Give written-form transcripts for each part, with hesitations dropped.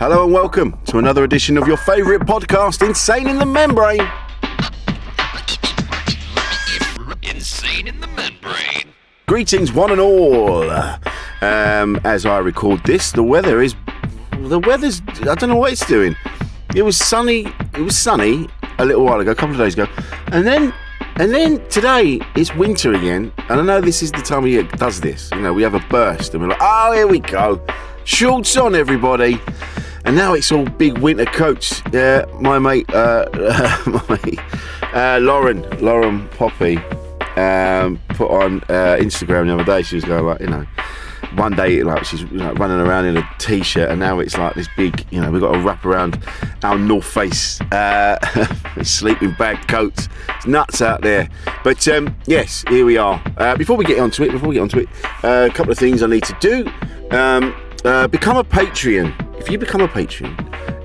Hello and welcome to another edition of your favourite podcast, Insane in the Membrane. Insane in the Membrane. Greetings one and all. As I record this, the weather's, I don't know what it's doing. It was sunny a little while ago, a couple of days ago, and then today it's winter again, and I know this is the time of year it does this. You know, we have a burst and we're like, oh, here we go. Shorts on, everybody. And now it's all big winter coats. Yeah, my mate, Lauren Poppy, put on Instagram the other day. She was going like, you know, one day like she's running around in a t-shirt, and now it's like this big, you know, we've got to wrap around our North Face sleeping bag coats. It's nuts out there. But yes, here we are. Before we get onto it, a couple of things I need to do. Become a Patreon. If you become a patron,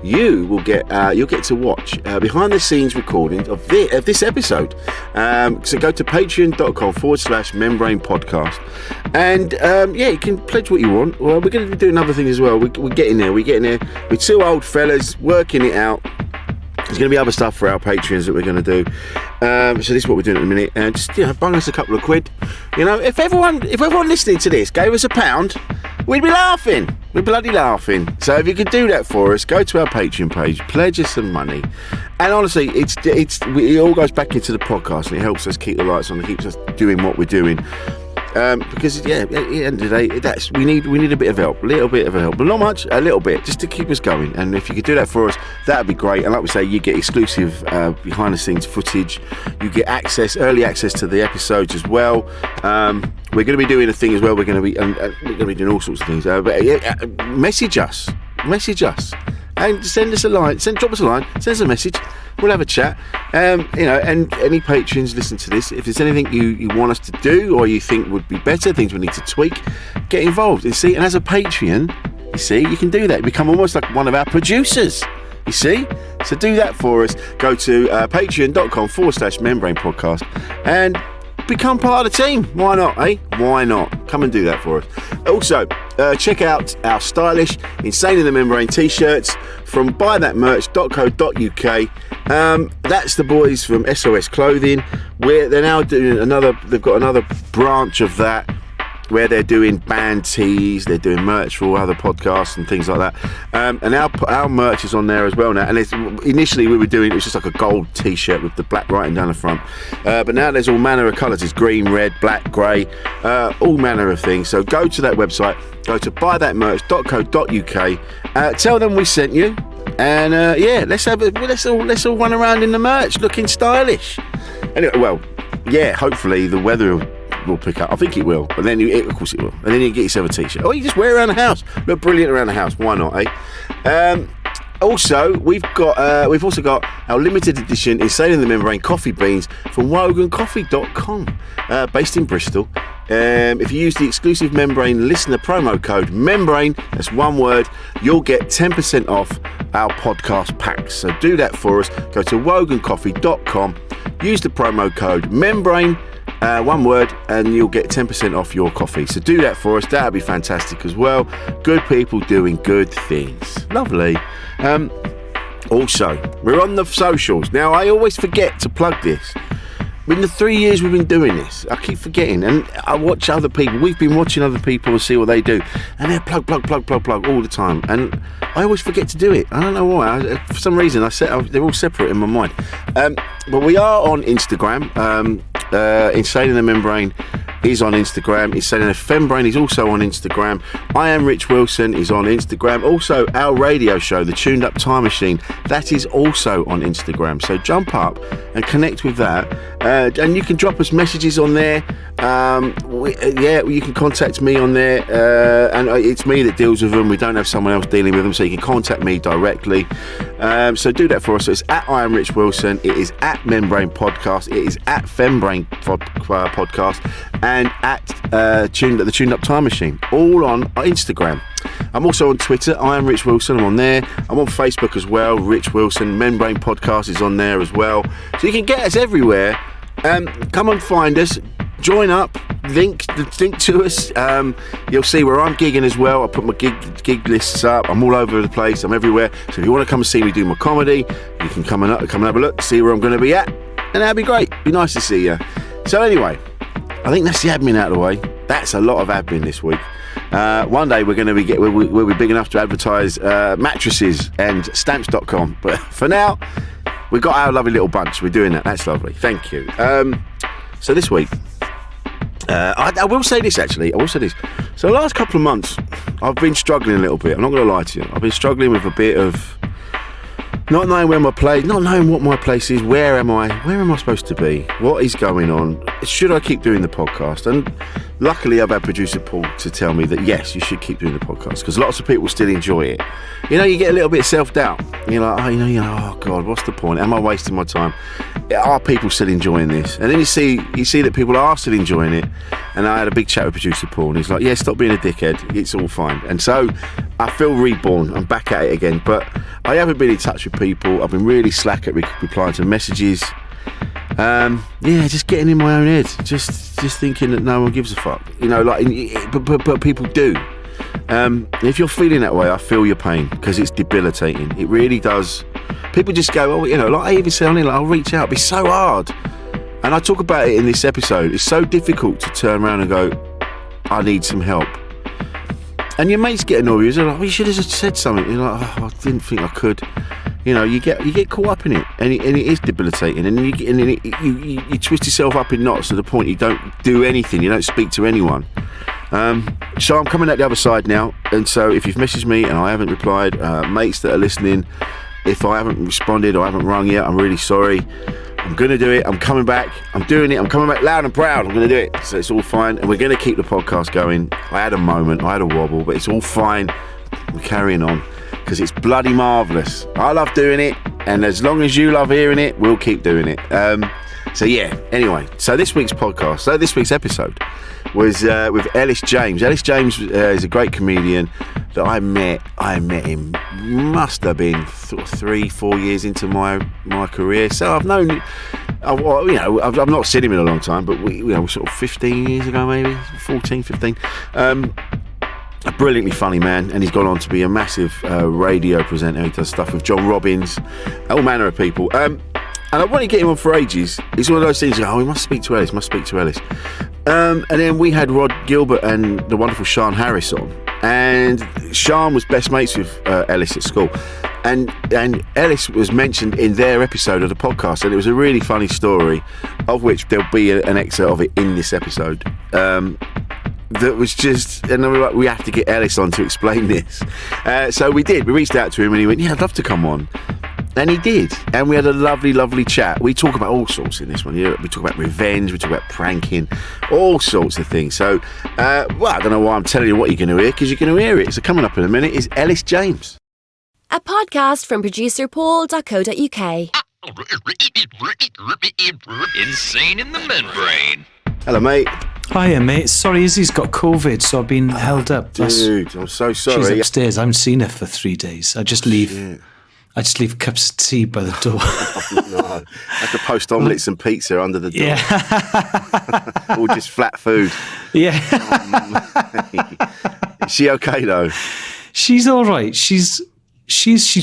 you'll get to watch behind the scenes recordings of this episode. So go to patreon.com/membrane podcast, and you can pledge what you want. Well, we're going to be doing other things as well. We're getting there. We're two old fellas working it out. There's going to be other stuff for our patrons that we're going to do. So this is what we're doing at the minute. And just, you know, bung us a couple of quid. You know, if everyone listening to this gave us £1, we'd be laughing. We're bloody laughing. So if you could do that for us, go to our Patreon page, pledge us some money. And honestly, it all goes back into the podcast, and it helps us keep the lights on, it keeps us doing what we're doing. Because at the end of the day, we need a bit of help, but not much, a little bit, just to keep us going. And if you could do that for us, that'd be great. And like we say, you get exclusive behind the scenes footage, you get early access to the episodes as well. We're going to be doing a thing as well. We're going to be doing all sorts of things. Message us, and send us a line. Drop us a line. Send us a message. We'll have a chat. And any patrons listen to this. If there's anything you want us to do, or you think would be better, things we need to tweak, get involved. And as a Patreon, you can do that. Become almost like one of our producers. You see? So do that for us. Go to patreon.com/membrane podcast and become part of the team. Why not, eh? Why not? Come and do that for us. Also, check out our stylish Insane in the Membrane t-shirts from buythatmerch.co.uk. That's the boys from SOS Clothing. They're now doing they've got another branch of that, where they're doing band tees, they're doing merch for all other podcasts and things like that. And our merch is on there as well now. And initially it was just like a gold t-shirt with the black writing down the front. But now there's all manner of colours. It's green, red, black, grey, all manner of things. So go to that website, go to buythatmerch.co.uk, tell them we sent you. And let's all run around in the merch looking stylish. Anyway, well, yeah, hopefully the weather will pick up. I think it will, but then of course it will. And then you get yourself a t-shirt, or you just wear it around the house. Look brilliant around the house. Why not, eh? Also, we've also got our limited edition Insane in the Membrane coffee beans from wogancoffee.com, based in Bristol. If you use the exclusive Membrane listener promo code Membrane, that's one word, you'll get 10% off our podcast packs. So do that for us. Go to wogancoffee.com, use the promo code Membrane, one word, and you'll get 10% off your coffee. So do that for us. That'd be fantastic as well. Good people doing good things. Lovely. Also, we're on the socials. Now, I always forget to plug this. In the 3 years we've been doing this, I keep forgetting, and I watch other people. We've been watching other people and see what they do, and they're plug all the time, and I always forget to do it. I don't know why. For some reason, they're all separate in my mind. But we are on Instagram. Insane in the Membrane is on Instagram. Insane in the Fembrane is also on Instagram. I Am Rich Wilson is on Instagram. Also, our radio show, The Tuned Up Time Machine, that is also on Instagram. So jump up and connect with that. And you can drop us messages on there. You can contact me on there. And it's me that deals with them. We don't have someone else dealing with them, so you can contact me directly. So do that for us. So it's at I Am Rich Wilson. It is at Membrane Podcast. It is at Fembrane Podcast. And at the Tuned Up Time Machine, all on Instagram. I'm also on Twitter. I Am Rich Wilson. I'm on there. I'm on Facebook as well. Rich Wilson. Membrane Podcast is on there as well. So you can get us everywhere. Come and find us. Join up. link to us. You'll see where I'm gigging as well. I put my gig lists up. I'm all over the place. I'm everywhere. So if you want to come and see me do my comedy, you can come and have a look, see where I'm going to be at, and that'd be great. Be nice to see you. So anyway, I think that's the admin out of the way. That's a lot of admin this week. One day we'll be big enough to advertise mattresses and stamps.com. But for now, we've got our lovely little bunch. We're doing that. That's lovely. Thank you. So this week, I will say this actually. So the last couple of months, I've been struggling a little bit. I'm not going to lie to you. I've been struggling with a bit of not knowing where my place, not knowing what my place is. Where am I supposed to be? What is going on? Should I keep doing the podcast? And luckily, I've had producer Paul to tell me that yes, you should keep doing the podcast because lots of people still enjoy it. You know, you get a little bit of self-doubt. You're like, oh God, what's the point? Am I wasting my time? Are people still enjoying this? And then you see that people are still enjoying it. And I had a big chat with producer Paul, and he's like, yeah, stop being a dickhead. It's all fine. And so I feel reborn. I'm back at it again. But I haven't been in touch with people. I've been really slack at replying to messages. Just getting in my own head. Just thinking that no one gives a fuck. You know, like, but people do. If you're feeling that way, I feel your pain because it's debilitating. It really does. People just go, like I even say on it, like, I'll reach out. It'll be so hard. And I talk about it in this episode. It's so difficult to turn around and go, I need some help. And your mates get annoyed. They're like, well, you should have just said something. You're like, oh, I didn't think I could. You know, you get caught up in it, and it is debilitating. And you twist yourself up in knots to the point you don't do anything. You don't speak to anyone. So I'm coming out the other side now. And so if you've messaged me and I haven't replied, mates that are listening, if I haven't responded or I haven't rung yet, I'm really sorry. I'm going to do it. I'm coming back. I'm doing it. I'm coming back loud and proud. I'm going to do it. So it's all fine. And we're going to keep the podcast going. I had a moment. I had a wobble. But it's all fine. We're carrying on. Because it's bloody marvellous. I love doing it. And as long as you love hearing it, we'll keep doing it. Anyway. So this week's episode was with Elis James. Elis James is a great comedian that I met him, must have been 3-4 years into my career. So I've known, I've not seen him in a long time, but we sort of 15 years ago, maybe 14, 15. A brilliantly funny man, and he's gone on to be a massive radio presenter. He does stuff with John Robbins, all manner of people. And I want to get him on for ages. It's one of those things, we must speak to Ellis. And then we had Rod Gilbert and the wonderful Sian Harris on. And Sian was best mates with Ellis at school. And Ellis was mentioned in their episode of the podcast. And it was a really funny story, of which there'll be an excerpt of it in this episode. That was just, and we were like, we have to get Ellis on to explain this. So we did. We reached out to him and he went, yeah, I'd love to come on. And he did. And we had a lovely, lovely chat. We talk about all sorts in this one. We talk about revenge, we talk about pranking, all sorts of things. So, I don't know why I'm telling you what you're going to hear, because you're going to hear it. So coming up in a minute is Elis James. A podcast from producer Paul.co.uk. Insane in the membrane. Hello, mate. Hiya, mate. Sorry, Izzy's got COVID, so I've been held up. Dude, I'm so sorry. She's upstairs. I haven't seen her for 3 days. I just leave cups of tea by the door. No, I have to post omelettes and pizza under the door. Yeah. All just flat food. Yeah. Is she okay though? She's all right. She's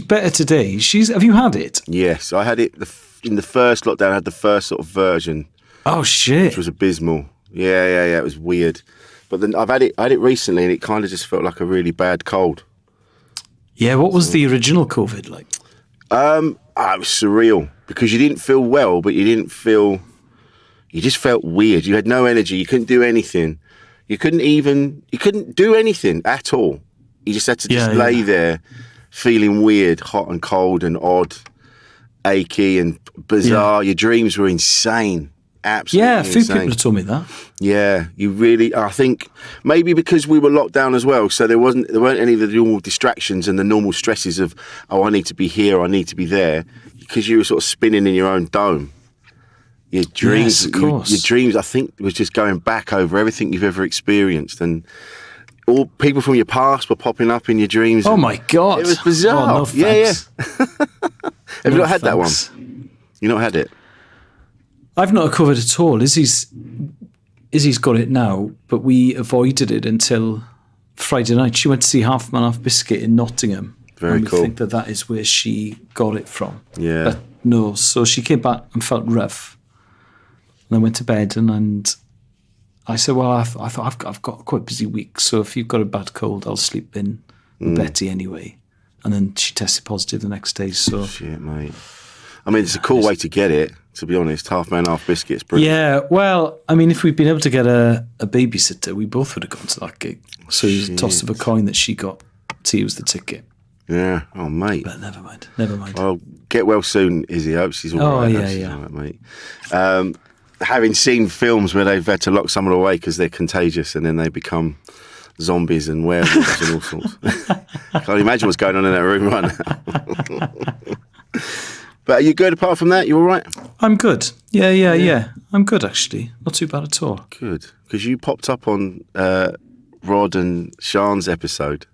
better today. Have you had it? Yes, I had it in the first lockdown. I had the first sort of version. Oh shit! Which was abysmal. Yeah. It was weird. But then I had it recently, and it kind of just felt like a really bad cold. Yeah. What was the original COVID like? It was surreal because you didn't feel well, but you just felt weird. You had no energy. You couldn't do anything. You couldn't do anything at all. You just had to lay there feeling weird, hot and cold and odd, achy and bizarre. Yeah. Your dreams were insane. Absolutely insane. Yeah, a few people have told me that. Yeah, I think maybe because we were locked down as well, so there weren't any of the normal distractions and the normal stresses of, I need to be here, I need to be there, because you were sort of spinning in your own dome. Your dreams, yes, of course. Your dreams, I think, was just going back over everything you've ever experienced, and all people from your past were popping up in your dreams. Oh my God. It was bizarre. Oh, no thanks. Yeah. Have you not had that one? You not had it? I've not recovered at all. Izzy's Izzy's got it now, but we avoided it until Friday night. She went to see Half Man Half Biscuit in Nottingham. Very and cool. I think that is where she got it from. Yeah. But no, so she came back and felt rough. And I went to bed and I said, well, I thought I've got quite a busy week, so if you've got a bad cold, I'll sleep in with Betty anyway. And then she tested positive the next day. So Shit, mate. I mean, it's a cool way to get it, to be honest. Half Man, Half Biscuit's brilliant. yeah, well, I mean, if we'd been able to get a babysitter, we both would have gone to that gig. So it was a toss of a coin that she got to use the ticket. Yeah. Oh, mate. But never mind. Well, get well soon, Izzy. I hope she's all right. yeah, She's yeah. all right, mate. Having seen films where they've had to lock someone away because they're contagious and then they become zombies and werewolves and all sorts. Can't imagine what's going on in that room right now. But are you good apart from that? You all right? I'm good. Yeah. I'm good, actually. Not too bad at all. Good. Because you popped up on Rod and Sean's episode.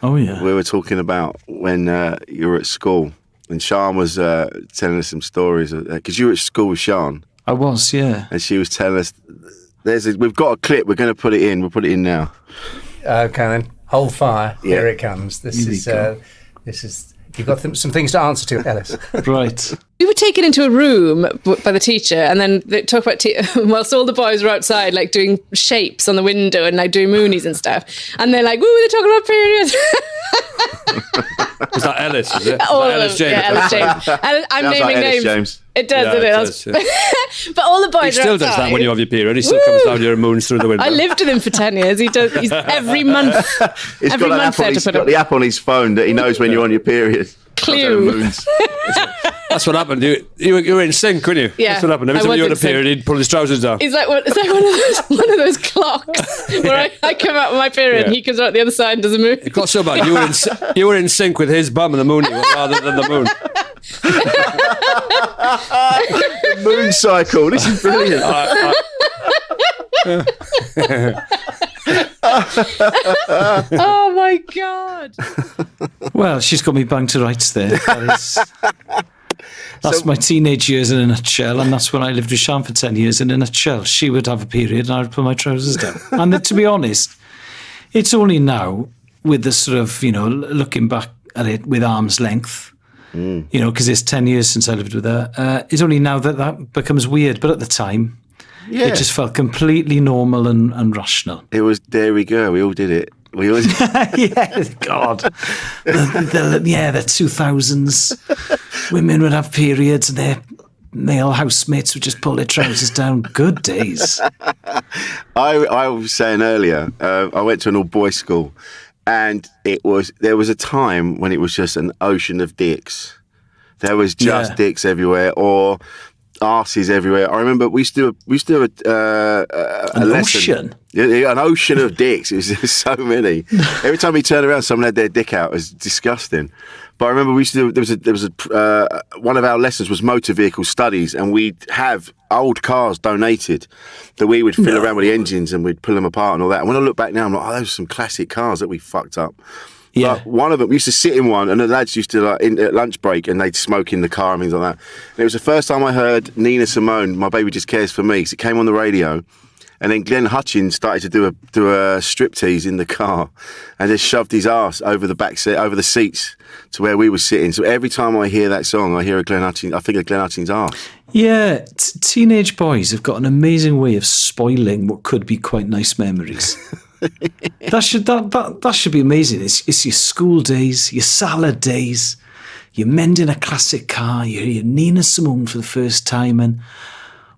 Oh, yeah. We were talking about when you were at school and Sean was telling us some stories. Because you were at school with Sean. I was, yeah. And she was telling us, we've got a clip, we're going to put it in. We'll put it in now. Okay then, hold fire. Yeah. Here it comes. This is. You've got some things to answer to, Elis. Right. We were taken into a room by the teacher, and then they talk about whilst all the boys were outside, like doing shapes on the window and like doing moonies and stuff. And they're like, "Woo, they're talking about periods." Was that Elis? Is it? All Is that of Elis them. James? Yeah, Elis James. And I'm Sounds naming like Elis names. James. It does, Yeah, doesn't it it? does, yeah. But all the boys He are still does outside. that when you have your period. He still comes down your moons through the window. I lived with him for 10 years. He does. He's every month. He's every got, month there to he's put got up. the app on his phone that he knows when you're on your period. Clue. That's what happened. You were in sync, weren't you? Yeah, That's what happened. Every I time was you were on in a period, sync. he'd pull his trousers down. It's like one of those clocks where I come out with my period and he comes out the other side and doesn't move. It got so bad. You were in sync with his bum and the moon rather than the moon. The moon cycle. This is brilliant. Oh my God. Well, she's got me banged to rights there. That's my teenage years in a nutshell, and that's when I lived with Sian for 10 years in a nutshell. She would have a period and I would pull my trousers down. And to be honest, it's only now with the sort of, looking back at it with arm's length, because it's 10 years since I lived with her, it's only now that becomes weird. But at the time, it just felt completely normal and rational. It was, there we go. We all did it. We all Yeah, God. The 2000s. Women would have periods and their male housemates would just pull their trousers down. Good days. I was saying earlier, I went to an all-boys school and there was a time when it was just an ocean of dicks. There was just dicks everywhere or arses everywhere. I remember we used to do a lesson. Ocean? Yeah, an ocean of dicks. It was just so many. Every time we turned around, someone had their dick out. It was disgusting. But I remember we used to do, there was one of our lessons was motor vehicle studies, and we'd have old cars donated that we would fill around with the engines and we'd pull them apart and all that. And when I look back now, I'm like, those are some classic cars that we fucked up. Yeah. But one of them, we used to sit in one, and the lads used to, at lunch break, and they'd smoke in the car and things like that. And it was the first time I heard Nina Simone, My Baby Just Cares for Me, because it came on the radio. And then Glenn Hutchins started to do a striptease in the car, and just shoved his ass over the back seat, over the seats to where we were sitting. So every time I hear that song, I think of Glenn Hutchins' ass. Yeah, teenage boys have got an amazing way of spoiling what could be quite nice memories. That should be amazing. It's your school days, your salad days, you're mending a classic car, you're Nina Simone for the first time, and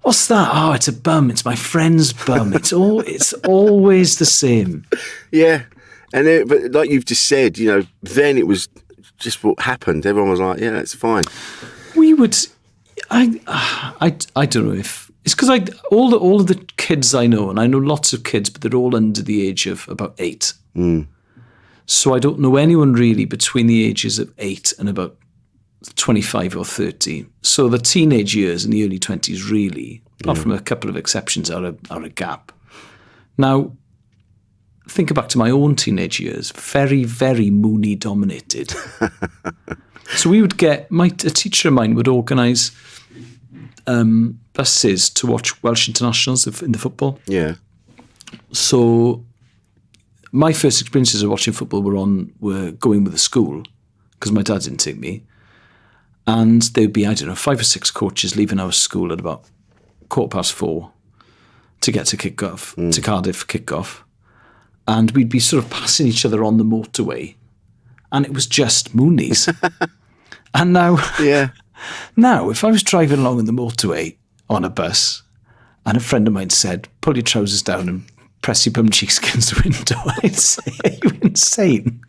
what's that? Oh, it's a bum. It's my friend's bum. It's always the same. Yeah, and but like you've just said, then it was just what happened. Everyone was like, "Yeah, it's fine." We would. I don't know if it's because all of the kids I know, and I know lots of kids, but they're all under the age of about 8. So I don't know anyone really between the ages of 8 and about 25 or 30. So the teenage years and the early 20s really, apart from a couple of exceptions, are a gap. Now, think back to my own teenage years, very, very Mooney dominated. So we would get, a teacher of mine would organise buses to watch Welsh internationals in the football. Yeah. So my first experiences of watching football were going with the school because my dad didn't take me. And there'd be, 5 or 6 coaches leaving our school at about 4:15 to get to kick-off, to Cardiff kick-off. And we'd be sort of passing each other on the motorway. And it was just Moonies. And now, if I was driving along on the motorway on a bus and a friend of mine said, pull your trousers down and press your bum cheeks against the window, I'd say, are you insane?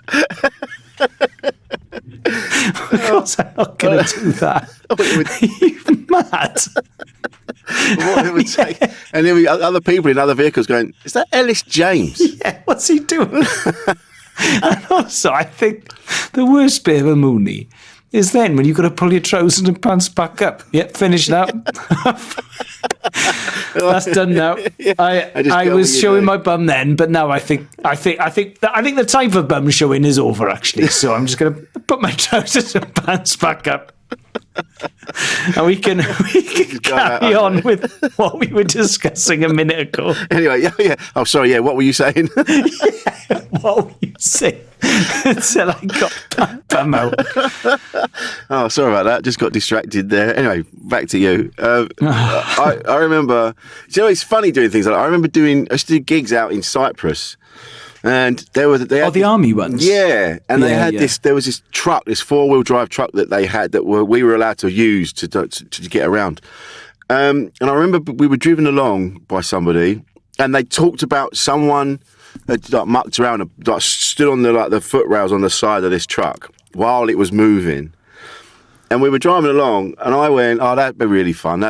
Of course I'm not going to do that. Are you mad? What it would take. And there were other people in other vehicles going, is that Elis James? Yeah, what's he doing? And also, I think the worst bit of a Moonie is then when you've got to pull your trousers and pants back up. Yeah, finished now. That's done now. I was showing my bum then, but now I think the time for bum showing is over actually. So I'm just going to put my trousers and pants back up. And we can carry on with what we were discussing a minute ago. Anyway, yeah. Oh, sorry, yeah. What were you saying? What were you saying? Until I got bum out. Oh, sorry about that. Just got distracted there. Anyway, back to you. I remember. It's funny doing things like that. I remember I used to do gigs out in Cyprus. And they had the army ones? Yeah. And they had this, there was this truck, this 4-wheel drive truck that they had that we were allowed to use to get around. And I remember we were driven along by somebody and they talked about someone that mucked around and stood on the foot rails on the side of this truck while it was moving. And we were driving along and I went, oh, that'd be really fun.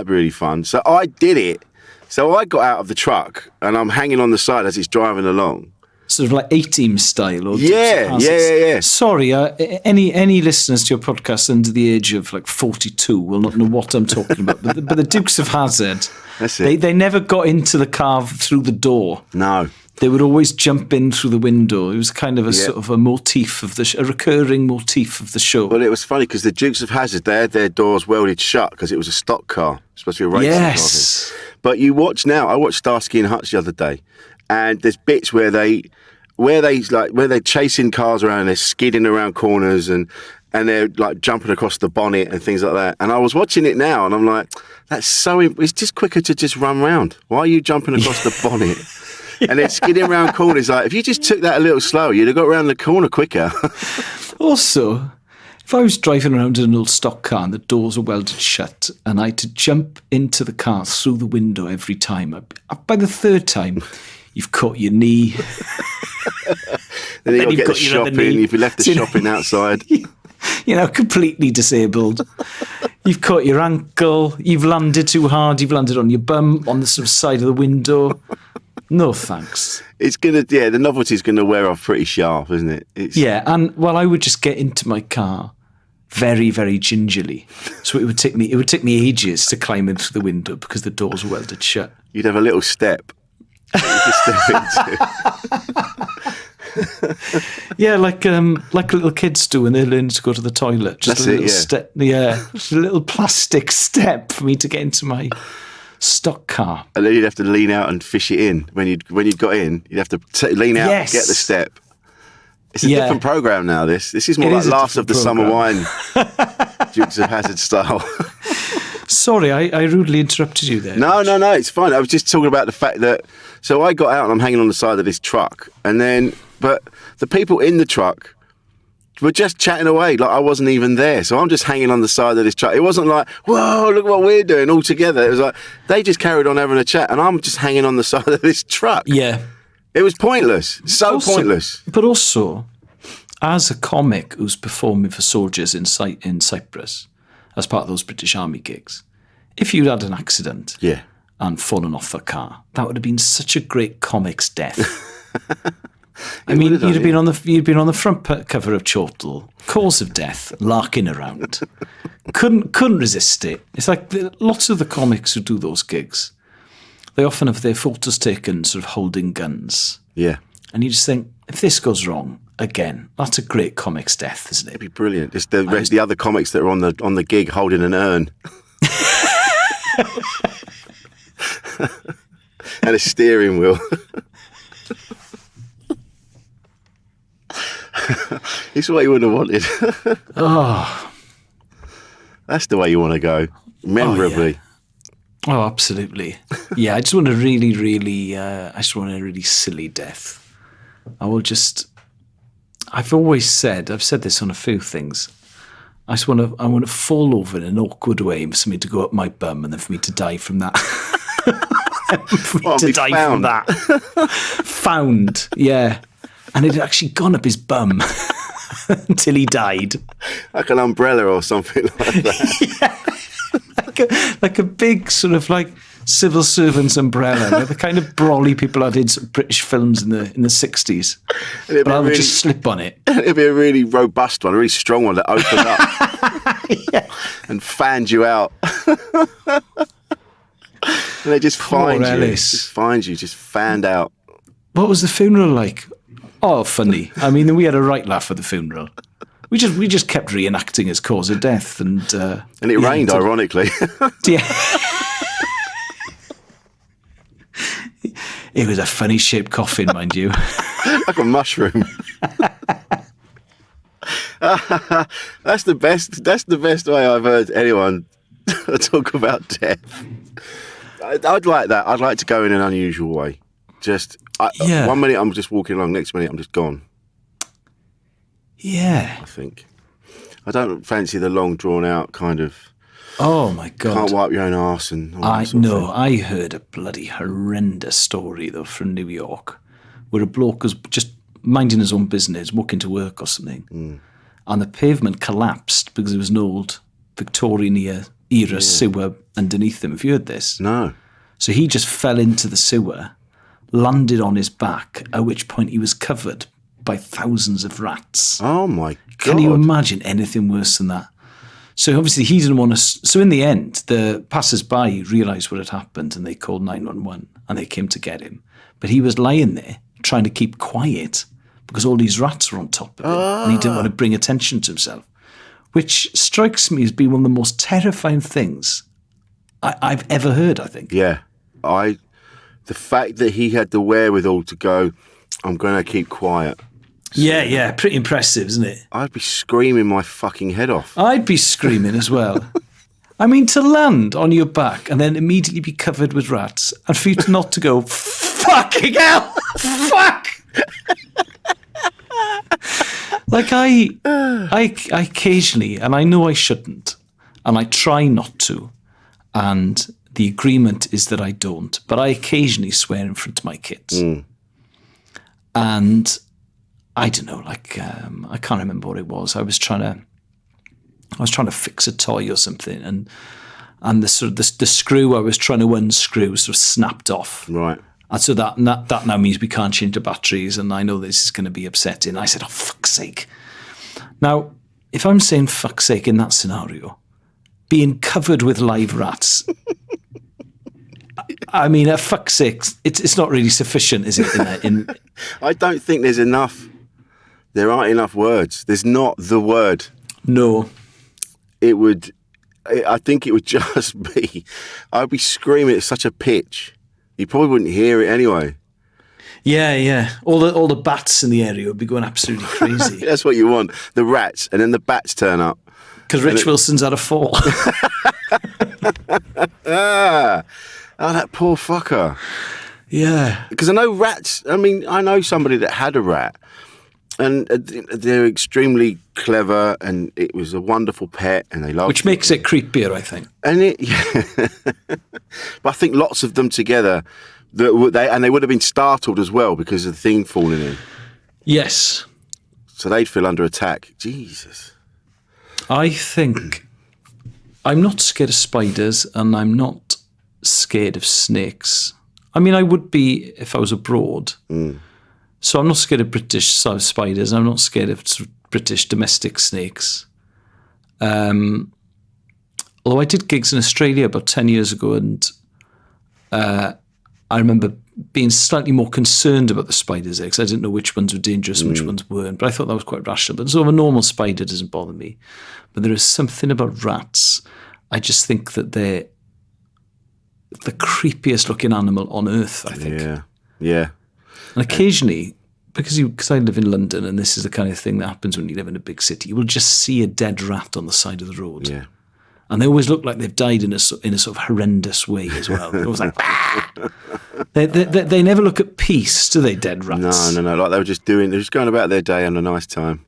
So I did it. So I got out of the truck and I'm hanging on the side as it's driving along. Sort of like A-Team style? Or Yeah. Sorry, any listeners to your podcast under the age of like 42 will not know what I'm talking about. But the Dukes of Hazzard, that's it. They never got into the car through the door. No. They would always jump in through the window. It was kind of a sort of a motif of a recurring motif of the show. Well, it was funny because the Dukes of Hazzard, they had their doors welded shut because it was a stock car. It was supposed to be a racing car. Yes. But you watch now. I watched Starsky and Hutch the other day, and there's bits where they're chasing cars around, and they're skidding around corners, and they're like jumping across the bonnet and things like that. And I was watching it now, and I'm like, it's just quicker to just run round. Why are you jumping across the bonnet? And then skidding around corners. Like, if you just took that a little slower, you'd have got around the corner quicker. Also, if I was driving around in an old stock car and the doors were welded shut and I had to jump into the car through the window every time, by the third time, you've caught your knee. Then you've got to get the shopping. If you left the shopping outside. Completely disabled. You've caught your ankle. You've landed too hard. You've landed on your bum on the sort of side of the window. No thanks. The novelty's gonna wear off pretty sharp, isn't it? And I would just get into my car very, very gingerly. So it would take me ages to climb in through the window because the doors were welded shut. You'd have a little step. Yeah, like little kids do when they're learning to go to the toilet. Just step. Yeah, just a little plastic step for me to get into my stock car. And then you'd have to lean out and fish it in. When you got in, you'd have to lean out and get the step. It's a different programme now, this is more like Last of the Summer Wine, Dukes of Hazzard style. Sorry, I rudely interrupted you there. No, it's fine. I was just talking about the fact that, so I got out and I'm hanging on the side of this truck, but the people in the truck were just chatting away like I wasn't even there. So I'm just hanging on the side of this truck. It wasn't like, whoa, look what we're doing all together. It was like, they just carried on having a chat and I'm just hanging on the side of this truck. Yeah. It was pointless. Pointless. But also, as a comic who's performing for soldiers in Cyprus, as part of those British Army gigs, if you'd had an accident and fallen off the car, that would have been such a great comic's death. You'd have been on the front cover of Chortle, cause of death, larking around. Couldn't resist it. It's like lots of the comics who do those gigs, they often have their photos taken sort of holding guns. Yeah. And you just think, if this goes wrong, again, that's a great comic's death, isn't it? It'd be brilliant. Just the other comics that are on the gig holding an urn. And a steering wheel. It's what you would have wanted. Oh, That's the way you want to go. Memorably. oh, absolutely. Yeah, I just want a really, really, I just want a really silly death. I've always said, I've said this on a few things. I want to fall over in an awkward way for me to go up my bum and then for me to die from that. For me to die from that. Found, yeah. And it had actually gone up his bum until he died. Like an umbrella or something like that. Yeah. Like a big sort of like civil servant's umbrella, like the kind of brawly people I did some British films in the 60s. But I would just slip on it. It'd be a really robust one, a really strong one that opened up and fanned you out. And they just find you. Elis. Just find you, just fanned out. What was the funeral like? Oh, funny. I mean, we had a right laugh at the funeral. We just kept reenacting his cause of death, and it rained, ironically. Yeah. It was a funny shaped coffin, mind you. Like a mushroom. That's the best way I've heard anyone talk about death. I'd like that. I'd like to go in an unusual way. Yeah. 1 minute I'm just walking along, next minute I'm just gone. Yeah. I think. I don't fancy the long drawn out kind of. Oh my God. Can't wipe your own arse and all that sort of thing. I heard a bloody horrendous story though from New York, where a bloke was just minding his own business, walking to work or something, and the pavement collapsed because there was an old Victorian era sewer underneath him. Have you heard this? No. So he just fell into the sewer, landed on his back, at which point he was covered by thousands of rats. Oh my God. Can you imagine anything worse than that? So obviously he didn't want to. So in the end, the passers-by realised what had happened and they called 911 and they came to get him. But he was lying there trying to keep quiet because all these rats were on top of him and he didn't want to bring attention to himself, which strikes me as being one of the most terrifying things I've ever heard, I think. Yeah. The fact that he had the wherewithal to go, I'm going to keep quiet. Yeah, pretty impressive, isn't it? I'd be screaming my fucking head off. I'd be screaming as well. I mean, to land on your back and then immediately be covered with rats and for you not to go, fucking hell, fuck! Like I occasionally, and I know I shouldn't, and I try not to, and the agreement is that I don't, but I occasionally swear in front of my kids. And I don't know, like I can't remember what it was. I was trying to fix a toy or something, and the sort of the screw I was trying to unscrew sort of snapped off. Right. And so that now means we can't change the batteries, and I know this is going to be upsetting. I said, "Oh, fuck's sake!" Now, if I'm saying "fuck's sake" in that scenario, being covered with live rats. I mean, at fuck's sake, it's not really sufficient, is it? I don't think there's enough. There aren't enough words. There's not the word. No. I think it would just be, I'd be screaming at such a pitch. You probably wouldn't hear it anyway. Yeah. All the bats in the area would be going absolutely crazy. That's what you want. The rats, and then the bats turn up. Because Rich Wilson's had a fall. Oh, that poor fucker. Yeah. Because I know rats, I know somebody that had a rat, and they're extremely clever, and it was a wonderful pet, and they loved it. Which makes it creepier, I think. But I think lots of them together, they would have been startled as well because of the thing falling in. Yes. So they'd feel under attack. Jesus. I think I'm not scared of spiders, and I'm not scared of snakes. I mean, I would be if I was abroad. So I'm not scared of British spiders. I'm not scared of British domestic snakes. Although I did gigs in Australia about 10 years ago, and I remember being slightly more concerned about the spiders there because I didn't know which ones were dangerous and which ones weren't. But I thought that was quite rational. But sort of a normal spider doesn't bother me. But there is something about rats. I just think that they're the creepiest looking animal on earth, I think. Yeah. And occasionally, because I live in London, and this is the kind of thing that happens when you live in a big city, you will just see a dead rat on the side of the road. Yeah. And they always look like they've died in a sort of horrendous way as well. They're always like, ah! They never look at peace, do they, dead rats? No. Like they're just going about their day on a nice time.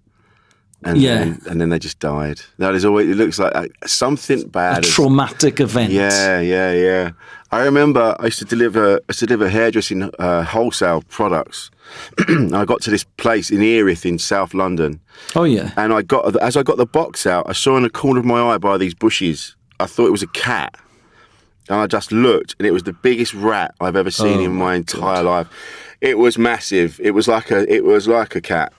And then they just died. No, there's always, it looks like something bad. A traumatic event. Yeah. I remember I used to deliver hairdressing wholesale products. I got to this place in Erith in South London. Oh yeah. And as I got the box out, I saw in the corner of my eye by these bushes, I thought it was a cat. And I just looked, and it was the biggest rat I've ever seen in my entire life. It was massive. It was like a cat.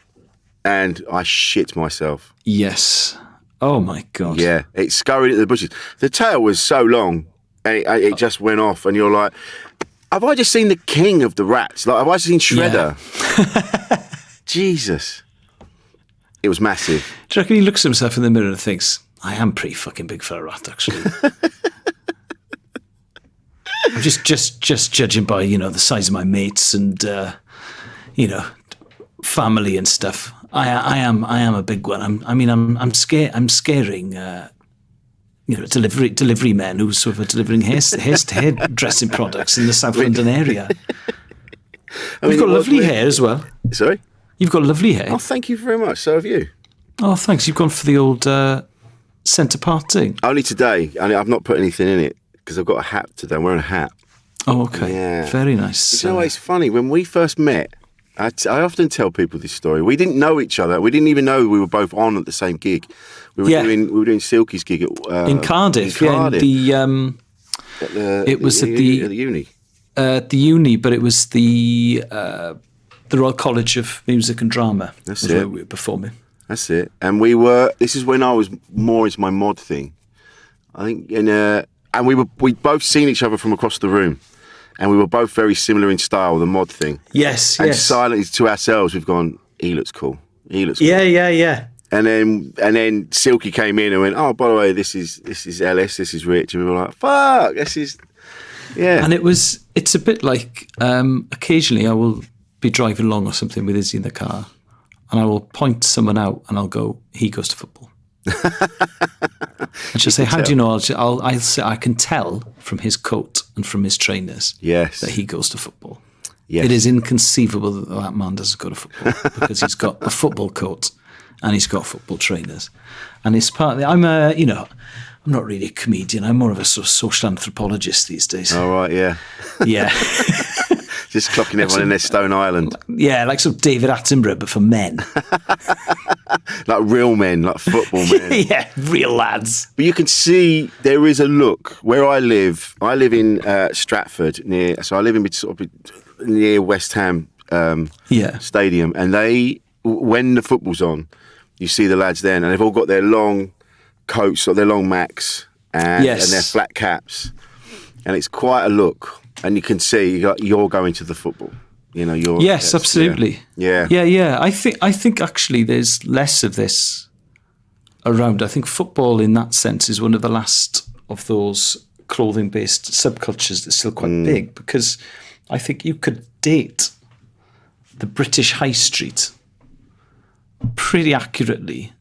And I shit myself. Yes. Oh my God. Yeah. It scurried into the bushes. The tail was so long, and it just went off, and you're like, have I just seen the king of the rats? Like, have I seen Shredder? Yeah. Jesus. It was massive. Do you reckon he looks at himself in the mirror and thinks, I am pretty fucking big for a rat, actually. I'm just judging by, the size of my mates and, family and stuff. I am a big one. I'm scaring delivery men who sort of delivering hairdressing products in the South London area. You've got lovely hair as well. Sorry? You've got lovely hair. Oh, thank you very much. So have you. Oh, thanks. You've gone for the old centre part thing. Only today. I've not put anything in it because I've got a hat today. I'm wearing a hat. Oh, okay. Yeah. Very nice. You know, it's funny. When we first met, I often tell people this story. We didn't know each other. We didn't even know we were both on at the same gig. We were doing Silky's gig in Cardiff. It was at the uni. At the uni, but it was the Royal College of Music and Drama. That's it. Where we were performing. That's it. And this is when I was more into my mod thing. I think, and we'd both seen each other from across the room. And we were both very similar in style, the mod thing. Yes, and silently to ourselves, we've gone, he looks cool. Yeah. And then Silky came in and went, oh, by the way, this is Elis, this is Rich. And we were like, fuck, this is, yeah. And it's a bit like, occasionally I will be driving along or something with Izzy in the car, and I will point someone out and I'll go, he goes to football. And she'll say, how do you know? I'll say, I can tell from his coat and from his trainers that he goes to football. Yes. It is inconceivable that man doesn't go to football because he's got a football coat and he's got football trainers. And it's part of I'm not really a comedian. I'm more of a sort of social anthropologist these days. Oh, right, yeah. Yeah. Just clocking everyone in their Stone Island. Yeah, like sort of David Attenborough, but for men. Like real men, like football men. Yeah, real lads. But you can see there is a look. Where I live in Stratford, I live in sort of near West Ham Stadium. And when the football's on, you see the lads then, and they've all got their long coats or their long Macs and their flat caps. And it's quite a look. And you can see you're going to the football. Yes, absolutely. Yeah. I think actually there's less of this around. I think football in that sense is one of the last of those clothing-based subcultures that's still quite big, because I think you could date the British high street pretty accurately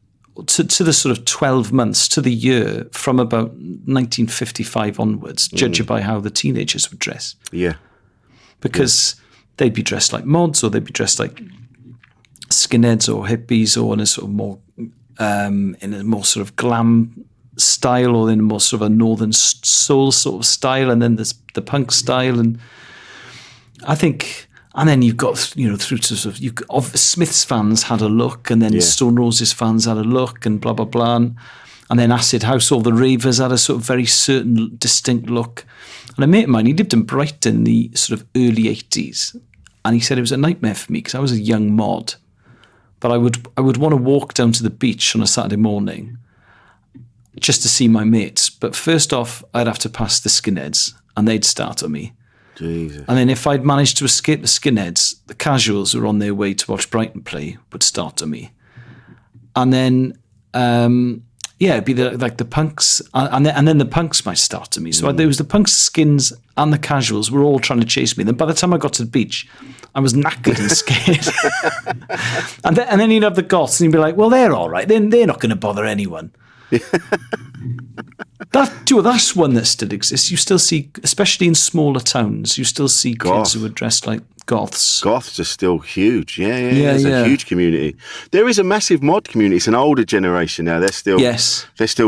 to the sort of 12 months to the year from about 1955 onwards, judging by how the teenagers would dress. Yeah. Because they'd be dressed like mods, or they'd be dressed like skinheads or hippies, or in a sort of more in a more sort of glam style, or in a more sort of a northern soul sort of style, and then there's the punk style, and I think. And then you've got, through to sort of Smiths fans had a look, and then Stone Roses fans had a look, and blah, blah, blah. And then Acid House, all the ravers had a sort of very certain, distinct look. And a mate of mine, he lived in Brighton in the sort of early 80s. And he said it was a nightmare for me because I was a young mod. But I would want to walk down to the beach on a Saturday morning just to see my mates. But first off, I'd have to pass the skinheads, and they'd start on me. Jesus. And then if I'd managed to escape the skinheads, the casuals who were on their way to watch Brighton play would start on me. And then yeah, it'd be the punks, and then the punks might start to me. So there was the punks, the skins, and the casuals were all trying to chase me. Then by the time I got to the beach, I was knackered and scared. and then you'd have the goths, and you'd be like, well, they're all right. They're not going to bother anyone. That's one that still exists. You still see, especially in smaller towns, you still see kids who are dressed like goths. Goths are still huge. Yeah. There's a huge community. There is a massive mod community. It's an older generation now. They're still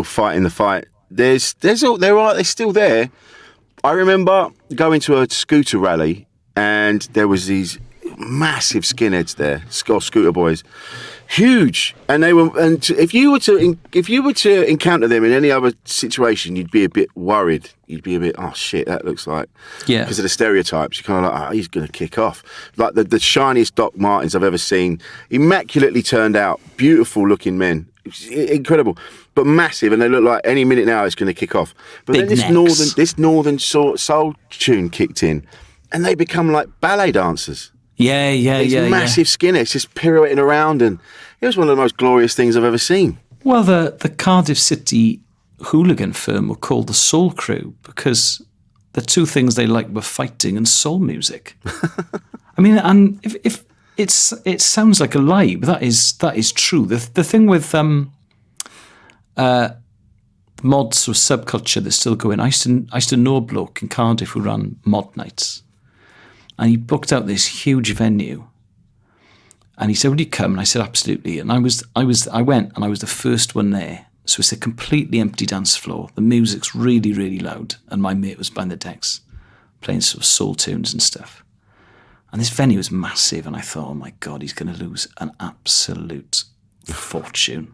fighting the fight. They're still there. I remember going to a scooter rally, and there was these massive skinheads there, scooter boys, huge, and they were. And if you were to encounter them in any other situation, you'd be a bit worried. You'd be a bit, oh shit, that looks like, because of the stereotypes. You're kind of like, oh, he's going to kick off. Like the shiniest Doc Martens I've ever seen, immaculately turned out, beautiful looking men, incredible, but massive, and they look like any minute now it's going to kick off. But Big then necks. this northern soul tune kicked in, and they become like ballet dancers. These massive skinheads just pirouetting around, and it was one of the most glorious things I've ever seen. Well, the Cardiff City hooligan firm were called the Soul Crew because the two things they liked were fighting and soul music. I mean, and if it sounds like a lie, but that is true. The thing with mods or subculture that's still going. I used to know a bloke in Cardiff who ran mod nights. And he booked out this huge venue, and he said, "Would you come?" And I said, "Absolutely." And I went, and I was the first one there. So it's a completely empty dance floor. The music's really, really loud, and my mate was behind the decks, playing sort of soul tunes and stuff. And this venue was massive, and I thought, "Oh my God, he's going to lose an absolute fortune."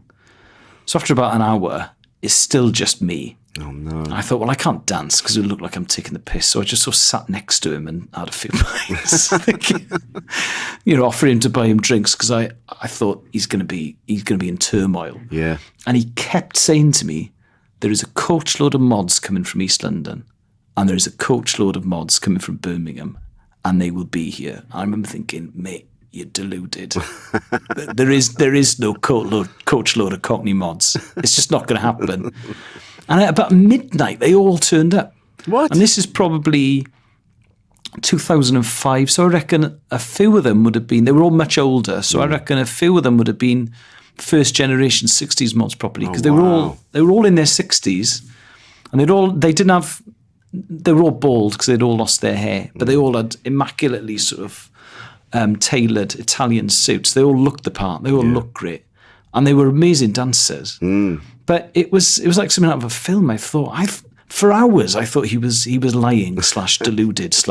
So after about an hour, it's still just me. Oh no! And I thought, well, I can't dance because it would look like I'm taking the piss. So I just sort of sat next to him and had a few pints, offering him to buy him drinks because I thought he's going to be in turmoil. Yeah. And he kept saying to me, "There is a coachload of mods coming from East London, and there is a coachload of mods coming from Birmingham, and they will be here." I remember thinking, mate, you're deluded. there is no coachload of Cockney mods. It's just not going to happen. And at about midnight, they all turned up. What? And this is probably 2005. So I reckon a few of them would have been, they were all much older. So I reckon a few of them would have been first generation 60s mods properly. Because they were all in their 60s. And they were all bald because they'd all lost their hair. But they all had immaculately sort of tailored Italian suits. They all looked the part. They all looked great. And they were amazing dancers. But it was like something out of a film. I thought for hours I thought he was lying / deluded /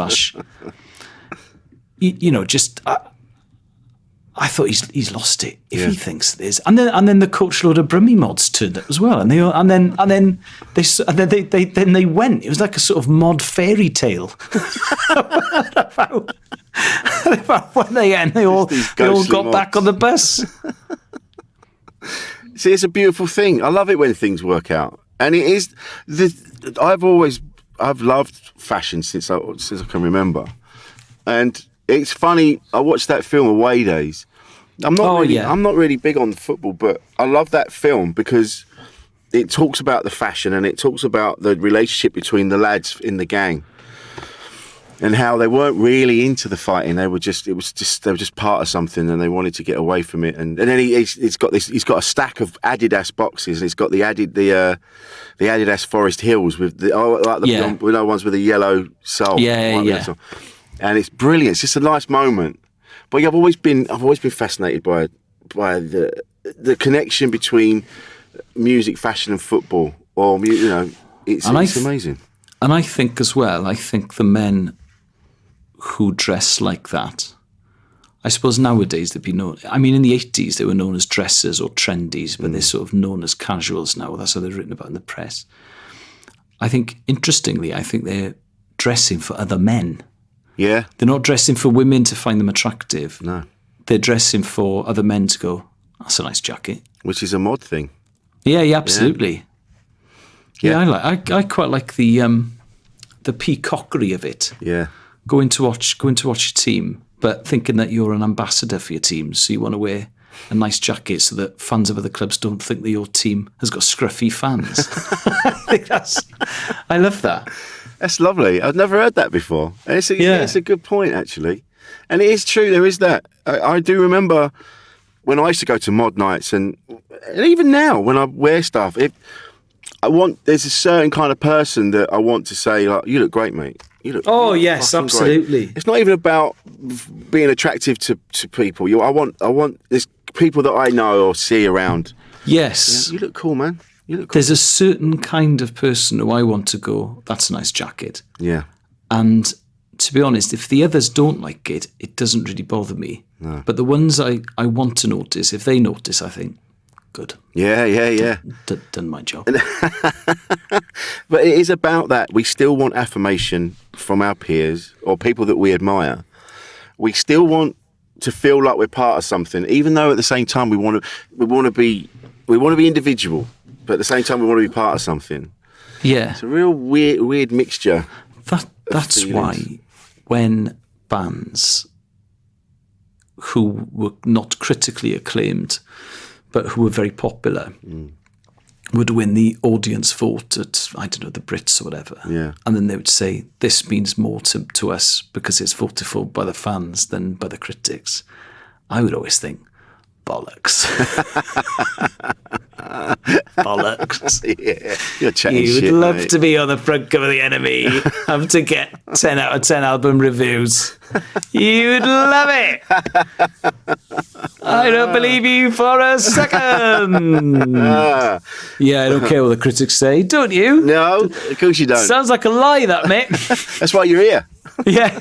I thought he's lost it if he thinks this. And then the coachload of Brummie mods turned up as well. And then they went. It was like a sort of mod fairy tale. about when they end, they all got back on the bus. See, it's a beautiful thing. I love it when things work out, and it is. I've loved fashion since I can remember, and it's funny. I watched that film Away Days. I'm not really big on football, but I love that film because it talks about the fashion and it talks about the relationship between the lads in the gang. And how they weren't really into the fighting; they were just part of something, and they wanted to get away from it. And then he's got a stack of Adidas boxes, and he's got the Adidas Forest Hills with the ones with the yellow sole. Yeah. And it's brilliant. It's just a nice moment. But I've always been fascinated by the connection between music, fashion, and football. Or it's amazing. And I think as well, the men who dress like that, I suppose nowadays they'd be known. I mean, in the 80s, they were known as dressers or trendies, but they're sort of known as casuals now. That's how they're written about in the press. I think, interestingly, they're dressing for other men. Yeah. They're not dressing for women to find them attractive. No. They're dressing for other men to go, that's a nice jacket. Which is a mod thing. Yeah, absolutely. Yeah, I quite like the peacockery of it. Yeah. Going to watch your team, but thinking that you're an ambassador for your team, so you want to wear a nice jacket so that fans of other clubs don't think that your team has got scruffy fans. I love that. That's lovely. I've never heard that before. And it's a good point, actually. And it is true, there is that. I do remember when I used to go to mod nights, and even now when I wear stuff, there's a certain kind of person that I want to say, like, you look great, mate. You look yes, fucking absolutely. Great. It's not even about being attractive to people. I want there's people that I know or see around. Yes. You look cool, man. You look cool. There's a certain kind of person who I want to go, that's a nice jacket. Yeah. And to be honest, if the others don't like it, it doesn't really bother me. No. But the ones I want to notice, if they notice, I think, good. Yeah. Done my job. But it is about that. We still want affirmation from our peers or people that we admire. We still want to feel like we're part of something, even though at the same time we want to be individual, but at the same time we want to be part of something. Yeah. It's a real weird mixture. That's why when bands who were not critically acclaimed but who were very popular would win the audience vote at, I don't know, the Brits or whatever. Yeah. And then they would say, this means more to us because it's voted for by the fans than by the critics. I would always think, bollocks. Bollocks. Yeah, you're chatting You shit, would love mate. to be on the front cover of the Enemy, have to get 10 out of 10 album reviews. You'd love it. I don't believe you for a second. Yeah, I don't care what the critics say, don't you? No, of course you don't. Sounds like a lie, that, Mick. That's why you're here. Yeah.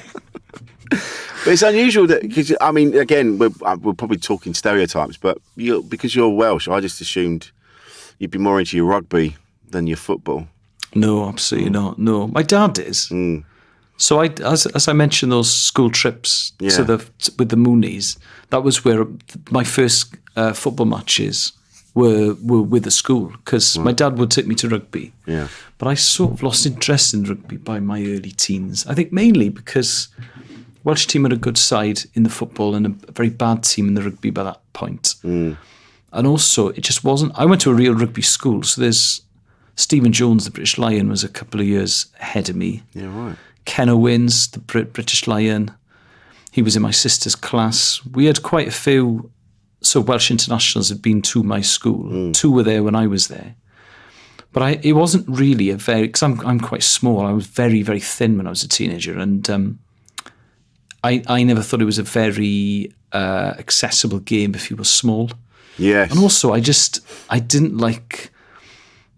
But it's unusual that, because, I mean, again, we're probably talking stereotypes, but because you're Welsh, I just assumed you'd be more into your rugby than your football. No, absolutely not. No, my dad is. So as I mentioned, those school trips with the Moonies, that was where my first football matches were with the school, because my dad would take me to rugby. Yeah. But I sort of lost interest in rugby by my early teens. I think mainly because Welsh team had a good side in the football and a very bad team in the rugby by that point. And also, it just wasn't... I went to a real rugby school, so there's Stephen Jones, the British Lion, was a couple of years ahead of me. Yeah, right. Ken Owens, the British Lion, he was in my sister's class. We had quite a few... So Welsh internationals had been to my school. 2 were there when I was there. But it wasn't really a very... Because I'm quite small. I was very, very thin when I was a teenager, and... I never thought it was a very accessible game if you were small. Yes. And also, I didn't like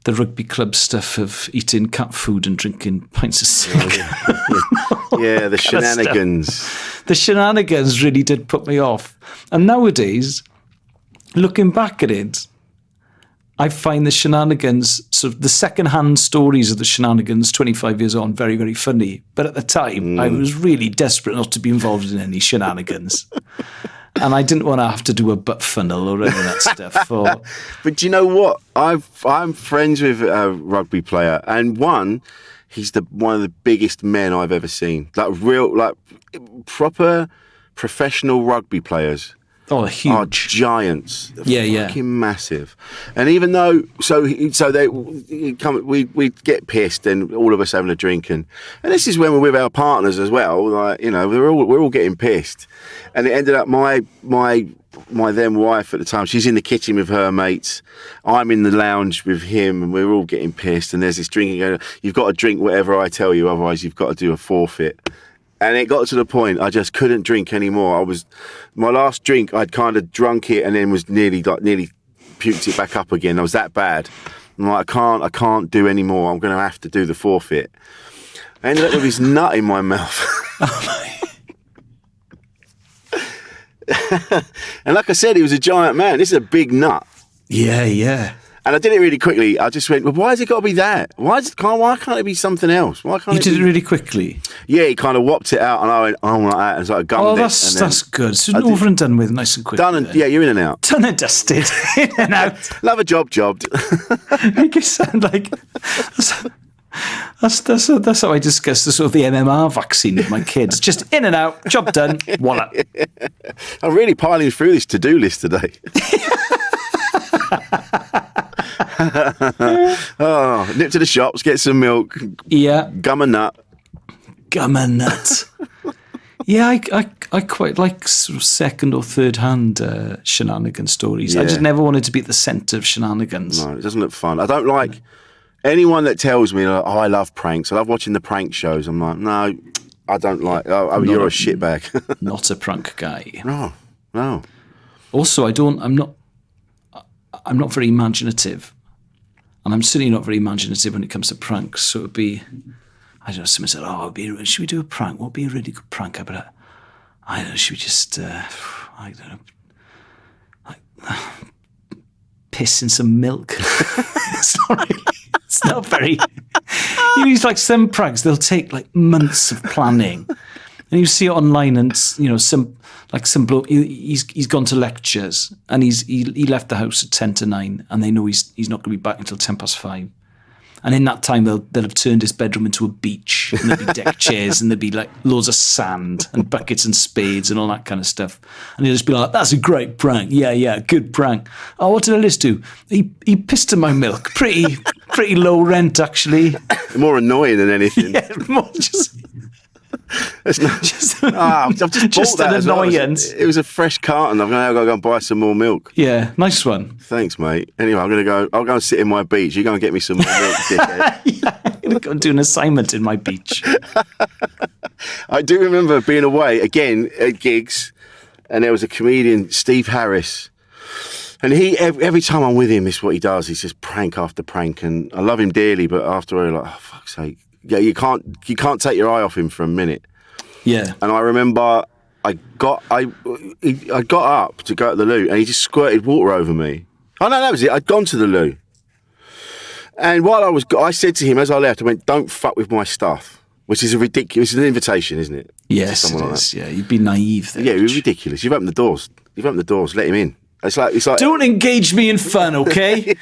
the rugby club stuff of eating cat food and drinking pints of cider. Yeah, the shenanigans. The shenanigans really did put me off. And nowadays, looking back at it, I find the shenanigans, sort of the second-hand stories of the shenanigans 25 years on, very, very funny. But at the time, I was really desperate not to be involved in any shenanigans. And I didn't want to have to do a butt funnel or any of that stuff. But do you know what? I'm friends with a rugby player, and he's one of the biggest men I've ever seen. Like proper professional rugby players. Oh, huge. Are giants. Yeah. Fucking massive. And even though, we'd get pissed, and all of us having a drink, and this is when we're with our partners as well. Like, you know, we're all getting pissed, and it ended up my then wife at the time. She's in the kitchen with her mates. I'm in the lounge with him, and we're all getting pissed. And there's this drinking going. You've got to drink whatever I tell you, otherwise you've got to do a forfeit. And it got to the point I just couldn't drink anymore. My last drink, I'd kind of drunk it and then was nearly puked it back up again. I was that bad. I'm like, I can't do any more. I'm going to have to do the forfeit. I ended up with his nut in my mouth. And like I said, he was a giant man. This is a big nut. Yeah. And I did it really quickly. I just went, well, why has it got to be that? Why can't it be something else? Why can't You did it really quickly? Yeah, he kind of whopped it out, and I went, oh, like that, and so I gummed it. That's good. So over and done with, nice and quick. Done and, yeah, you're in and out. Done and dusted. In and out. Love a jobbed. Make it sound like... That's how I discuss the sort of the MMR vaccine with my kids. Just in and out, job done, voila. I'm really piling through this to-do list today. Oh, nip to the shops, get some milk. Yeah. Gum and nut. Yeah, I quite like sort of second or third hand shenanigan stories. Yeah. I just never wanted to be at the centre of shenanigans. No, it doesn't look fun. I don't like anyone that tells me, like, oh, I love pranks. I love watching the prank shows. I'm like, no, I don't like. Oh, you're a shitbag. Not a prank guy. No. Also, I'm not very imaginative, and I'm certainly not very imaginative when it comes to pranks. So it'd be, I don't know. Someone said, "Oh, should we do a prank? What would be a really good prank?" I'd be like, I don't know. Should we just, I don't know, like piss in some milk? Sorry, it's not very. It's like some pranks. They'll take like months of planning, and you see it online, and some bloke. He's gone to lectures, and he left the house at 10 to 9, and they know he's not going to be back until 10 past 5. And in that time, they'll have turned his bedroom into a beach, and there'll be deck chairs, and there'll be like loads of sand and buckets and spades and all that kind of stuff. And he'll just be like, "That's a great prank. Yeah, good prank. Oh, what did Elis do? He pissed in my milk. Pretty low rent, actually. More annoying than anything. Yeah, more just." It's not, I've just just bought that an as well. annoyance. It was a fresh carton. I've got to go and buy some more milk. Yeah, nice one. Thanks, mate. Anyway, I'll go and sit in my beach. You go and get me some more milk, dickhead. Yeah, I'm going to go and do an assignment in my beach. I do remember being away, again, at gigs, and there was a comedian, Steve Harris, and he, every time I'm with him, this is what he does. He's just prank after prank, and I love him dearly, but after all, like, oh, fuck's sake. Yeah, you can't take your eye off him for a minute. Yeah. And I remember I got up to go to the loo, and he just squirted water over me. Oh no, that was it. I'd gone to the loo, and while I said to him as I left, I went, "Don't fuck with my stuff," which is it's an invitation, isn't it? Yes, it is. Yeah, you'd be naive there. Yeah, it was ridiculous. You've opened the doors. Let him in. It's like don't engage me in fun, okay?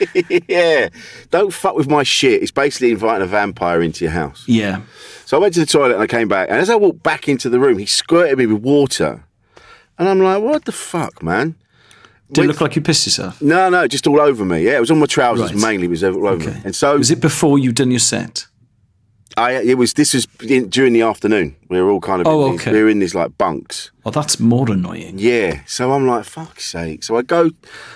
Yeah, don't fuck with my shit. It's basically inviting a vampire into your house. Yeah. So I went to the toilet and I came back, and as I walked back into the room, he squirted me with water, and I'm like, "What the fuck, man?" Did it look like you pissed yourself? No, just all over me. Yeah, it was on my trousers mainly. It was all over me. And so was it before you'd done your set? This was during the afternoon. We were all kind of we were in these like bunks. Oh, that's more annoying. Yeah. So I'm like, fuck's sake. So I go.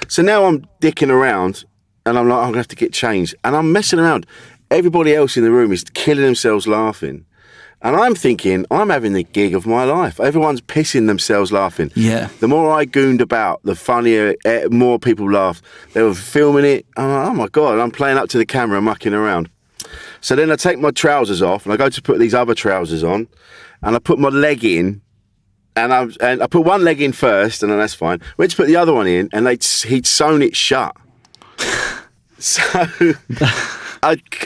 So now I'm dicking around, and I'm like, I'm gonna have to get changed, and I'm messing around. Everybody else in the room is killing themselves laughing, and I'm thinking I'm having the gig of my life. Everyone's pissing themselves laughing. Yeah. The more I gooned about, the funnier, more people laughed. They were filming it. I'm like, oh my god! I'm playing up to the camera, mucking around. So then I take my trousers off, and I go to put these other trousers on, and I put my leg in, and I put one leg in first, and then that's fine. Went to put the other one in, and he'd sewn it shut. So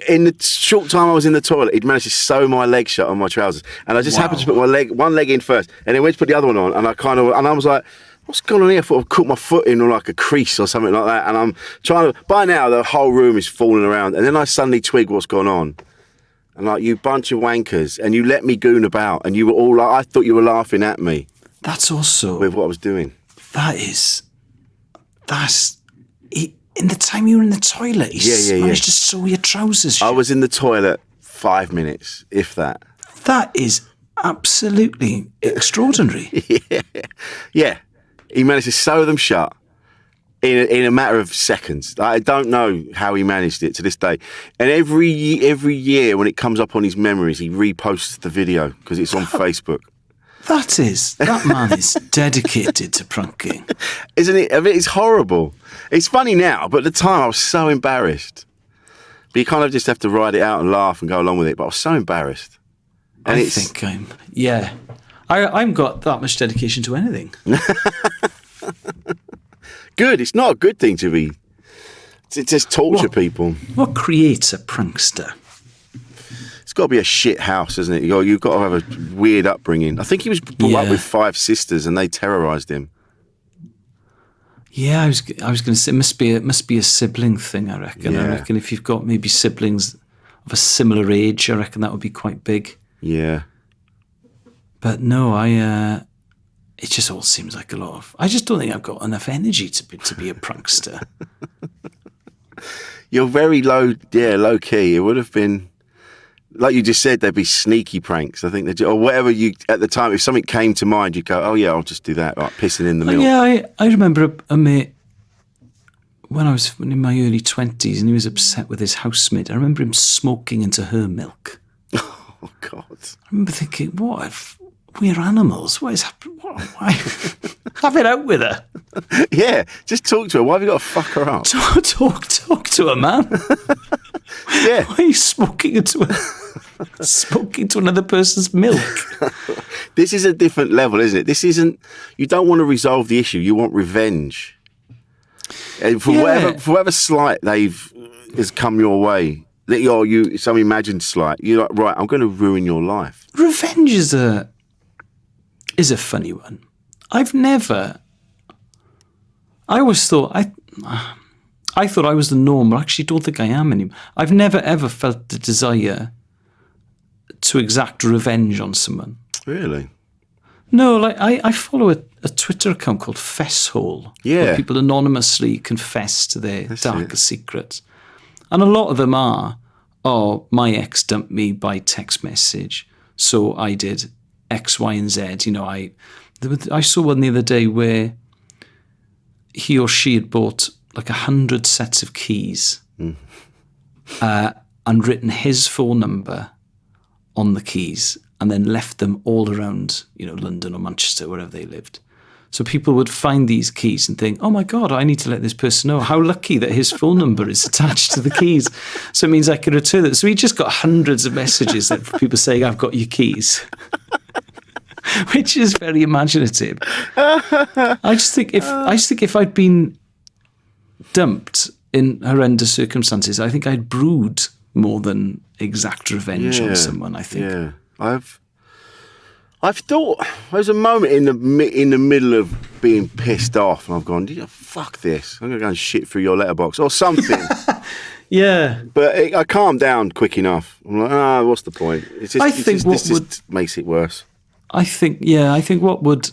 in the short time I was in the toilet, he'd managed to sew my leg shut on my trousers, and I just happened to put one leg in first, and then went to put the other one on, and I was like, what's going on here? I thought I'd caught my foot in like a crease or something like that, and I'm trying to. By now, the whole room is falling around, and then I suddenly twig what's gone on. And like, you bunch of wankers, and you let me goon about, and you were all like, I thought you were laughing at me. That's also with what I was doing. That's in the time you were in the toilet. He managed to sew your trousers shut. I was in the toilet 5 minutes, if that. That is absolutely extraordinary. Yeah. He managed to sew them shut in a matter of seconds. I don't know how he managed it to this day. And every year when it comes up on his memories, he reposts the video because it's on Facebook. That man is dedicated to pranking. Isn't it? I mean, it's horrible. It's funny now, but at the time I was so embarrassed. But you kind of just have to ride it out and laugh and go along with it. But I was so embarrassed. And I've got that much dedication to anything. Good. It's not a good thing to just torture people. What creates a prankster? It's got to be a shit house, isn't it? You've got to have a weird upbringing. I think he was brought up with 5 sisters, and they terrorised him. Yeah, I was going to say it must be a sibling thing. I reckon. Yeah. I reckon if you've got maybe siblings of a similar age, I reckon that would be quite big. Yeah. But no, it just all seems like a lot of. I just don't think I've got enough energy to be a prankster. You're very low key. It would have been, like you just said, there'd be sneaky pranks. I think or whatever you at the time. If something came to mind, you'd go, "Oh yeah, I'll just do that." Like pissing in the milk. Yeah, I remember a mate when I was in my early 20s, and he was upset with his housemate. I remember him smoking into her milk. Oh God! I remember thinking, "What if we're animals? What is happening? Why? Have it out with her." Yeah, just talk to her. Why have you got to fuck her up? Talk to her, man. Yeah. Why are you smoking into another person's milk? This is a different level, isn't it? This isn't. You don't want to resolve the issue. You want revenge. And for whatever slight has come your way, that some imagined slight, you're like, right, I'm going to ruin your life. Revenge is a funny one. I always thought I thought I was the norm, but I actually don't think I am anymore. I've never ever felt the desire to exact revenge on someone. Really? No, like I follow a Twitter account called Fesshole, where people anonymously confess to their darkest secrets. And a lot of them are, my ex dumped me by text message, so I did X, Y, and Z. You know, I saw one the other day where he or she had bought like 100 sets of keys and written his phone number on the keys and then left them all around, London or Manchester, wherever they lived. So people would find these keys and think, oh my God, I need to let this person know. How lucky that his phone number is attached to the keys. So it means I can return it. So he just got hundreds of messages that people saying, I've got your keys. Which is very imaginative. I just think if I'd been dumped in horrendous circumstances, I think I'd brood more than exact revenge on someone. I think. Yeah, I've thought there's a moment in the middle of being pissed off, and I've gone, fuck this. I'm gonna go and shit through your letterbox or something. Yeah, but I calmed down quick enough. I'm like, what's the point? It's just, this just makes it worse. I think what would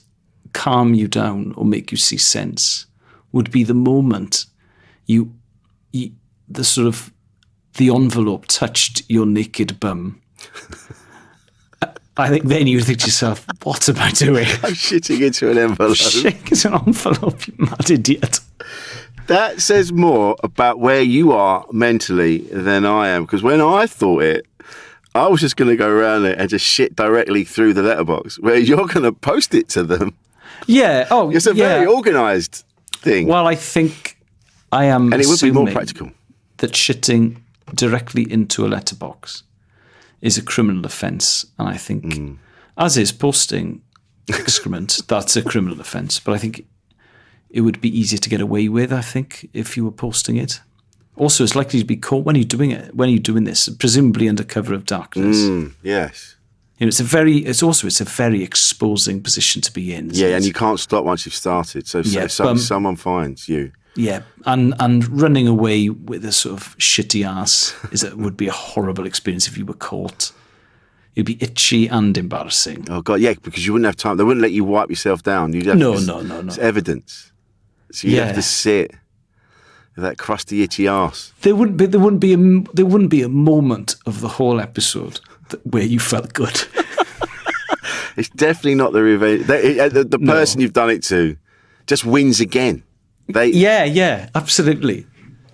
calm you down or make you see sense would be the moment the envelope touched your naked bum. I think then you think to yourself, what am I doing? I'm shitting into an envelope. Shitting into an envelope, you mad idiot. That says more about where you are mentally than I am, because when I thought it, I was just going to go around it and just shit directly through the letterbox, where you're going to post it to them. Yeah. Oh, it's a very organised thing. Well, I think I am, and it would be more practical. That shitting directly into a letterbox is a criminal offence, and I think, as is posting excrement, that's a criminal offence. But I think it would be easier to get away with. I think if you were posting it. Also, it's likely to be caught when you're doing it. When you're doing this, presumably under cover of darkness. Yes. It's a very exposing position to be in. Yeah, and you can't stop once you've started. So someone finds you. Yeah, and running away with a sort of shitty ass would be a horrible experience if you were caught. It'd be itchy and embarrassing. Oh God, yeah, because you wouldn't have time. They wouldn't let you wipe yourself down. You'd have no. It's evidence. So you have to sit. That crusty, itchy ass. There wouldn't be a moment of the whole episode where you felt good. It's definitely not the revenge. The person you've done it to just wins again. Yeah, absolutely.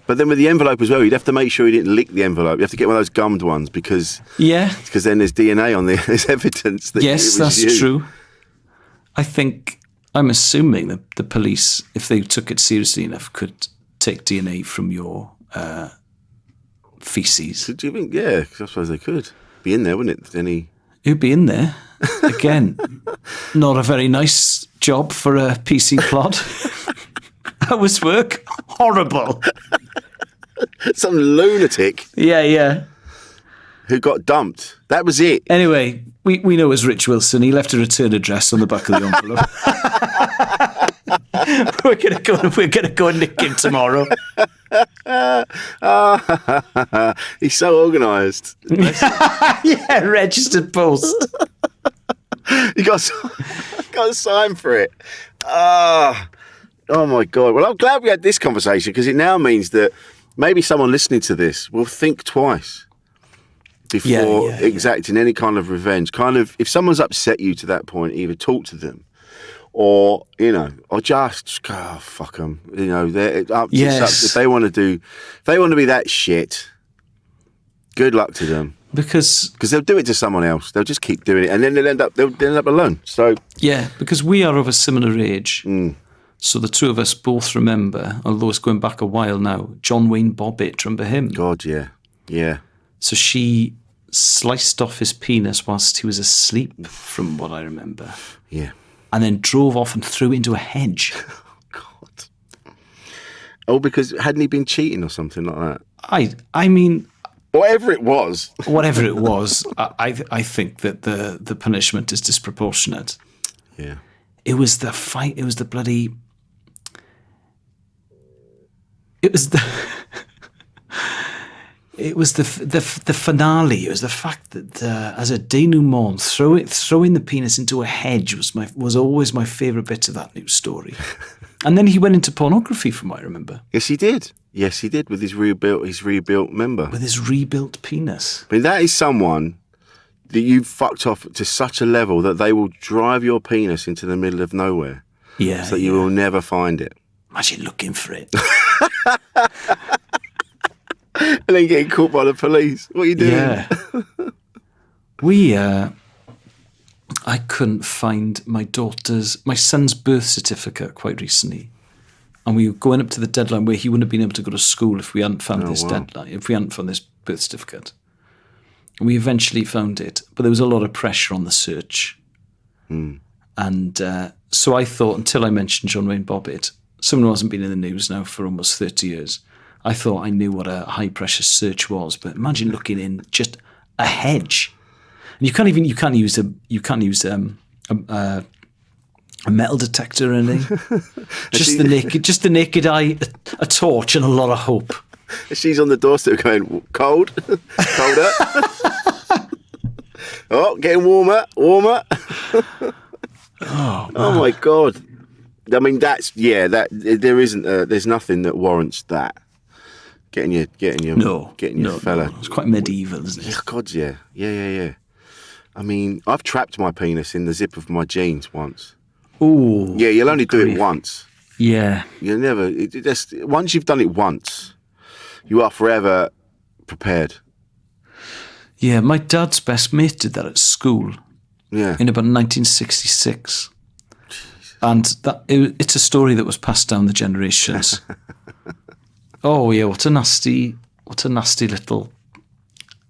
But then with the envelope as well, you'd have to make sure you didn't lick the envelope. You have to get one of those gummed ones because then there's DNA on there. There's evidence that that's you. True. I'm assuming that the police, if they took it seriously enough, could take DNA from your feces. Do you think? Yeah, because I suppose they could be in there, wouldn't it? It'd be in there. Again, not a very nice job for a PC plot. Hours work, horrible. Some lunatic. Yeah. Who got dumped. That was it. Anyway, we know it was Rich Wilson. He left a return address on the back of the envelope. We're gonna go and nick him tomorrow. He's so organised. Yeah, registered post. You got to sign for it. Oh my God. Well, I'm glad we had this conversation because it now means that maybe someone listening to this will think twice before exacting any kind of revenge. Kind of, if someone's upset you to that point, either talk to them or, or just go, fuck them. They're up. If they want to be that shit, good luck to them. Because they'll do it to someone else. They'll just keep doing it, and then they'll end up alone. So yeah, because we are of a similar age. So the two of us both remember, although it's going back a while now, John Wayne Bobbitt. Remember him? God, yeah. So she sliced off his penis whilst he was asleep, from what I remember. Yeah. And then drove off and threw it into a hedge. Oh, God. Oh, because hadn't he been cheating or something like that? I mean... Whatever it was, I think that the punishment is disproportionate. Yeah. It was the fight. It was the bloody... It was the... It was the finale. It was the fact that as a denouement, throwing the penis into a hedge was always my favourite bit of that news story. And then he went into pornography, from what I remember. Yes, he did. With his rebuilt member. With his rebuilt penis. I mean, that is someone that you've fucked off to such a level that they will drive your penis into the middle of nowhere. Yeah. So that you will never find it. Imagine looking for it. And then getting caught by the police. What are you doing? Yeah. I couldn't find my son's birth certificate quite recently. And we were going up to the deadline where he wouldn't have been able to go to school if we hadn't found deadline, if we hadn't found this birth certificate. And we eventually found it, but there was a lot of pressure on the search. And so I thought, until I mentioned John Wayne Bobbitt, someone who hasn't been in the news now for almost 30 years, I thought I knew what a high-pressure search was. But imagine looking in just a hedge. And you can't use a metal detector or anything. just the naked eye, a torch, and a lot of hope. She's on the doorstep going, cold, colder. Oh, getting warmer. Oh my God. I mean, there's nothing that warrants that. Getting your fella. It's quite medieval, isn't it? God, yeah. I mean, I've trapped my penis in the zip of my jeans once. Oh. Yeah, you'll only do it once. Yeah. You'll never. Once you've done it once, you are forever prepared. Yeah, my dad's best mate did that at school. Yeah. In about 1966. Jesus. And it's a story that was passed down the generations. Oh yeah, what a nasty little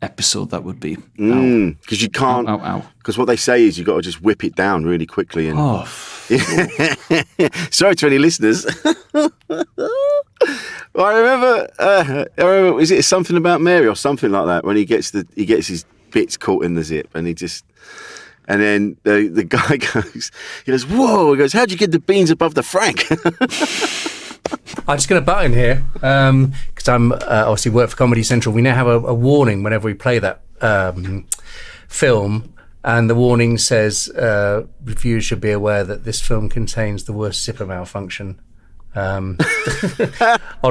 episode that would be. Because you can't. Because what they say is you've got to just whip it down really quickly. And sorry to any listeners. Well, I remember. Is it Something About Mary or something like that? When he gets his bits caught in the zip, and then the guy goes, whoa! He goes, how'd you get the beans above the frank? I'm just going to butt in here because I'm obviously work for Comedy Central. We now have a warning whenever we play that film, and the warning says reviewers should be aware that this film contains the worst zipper malfunction on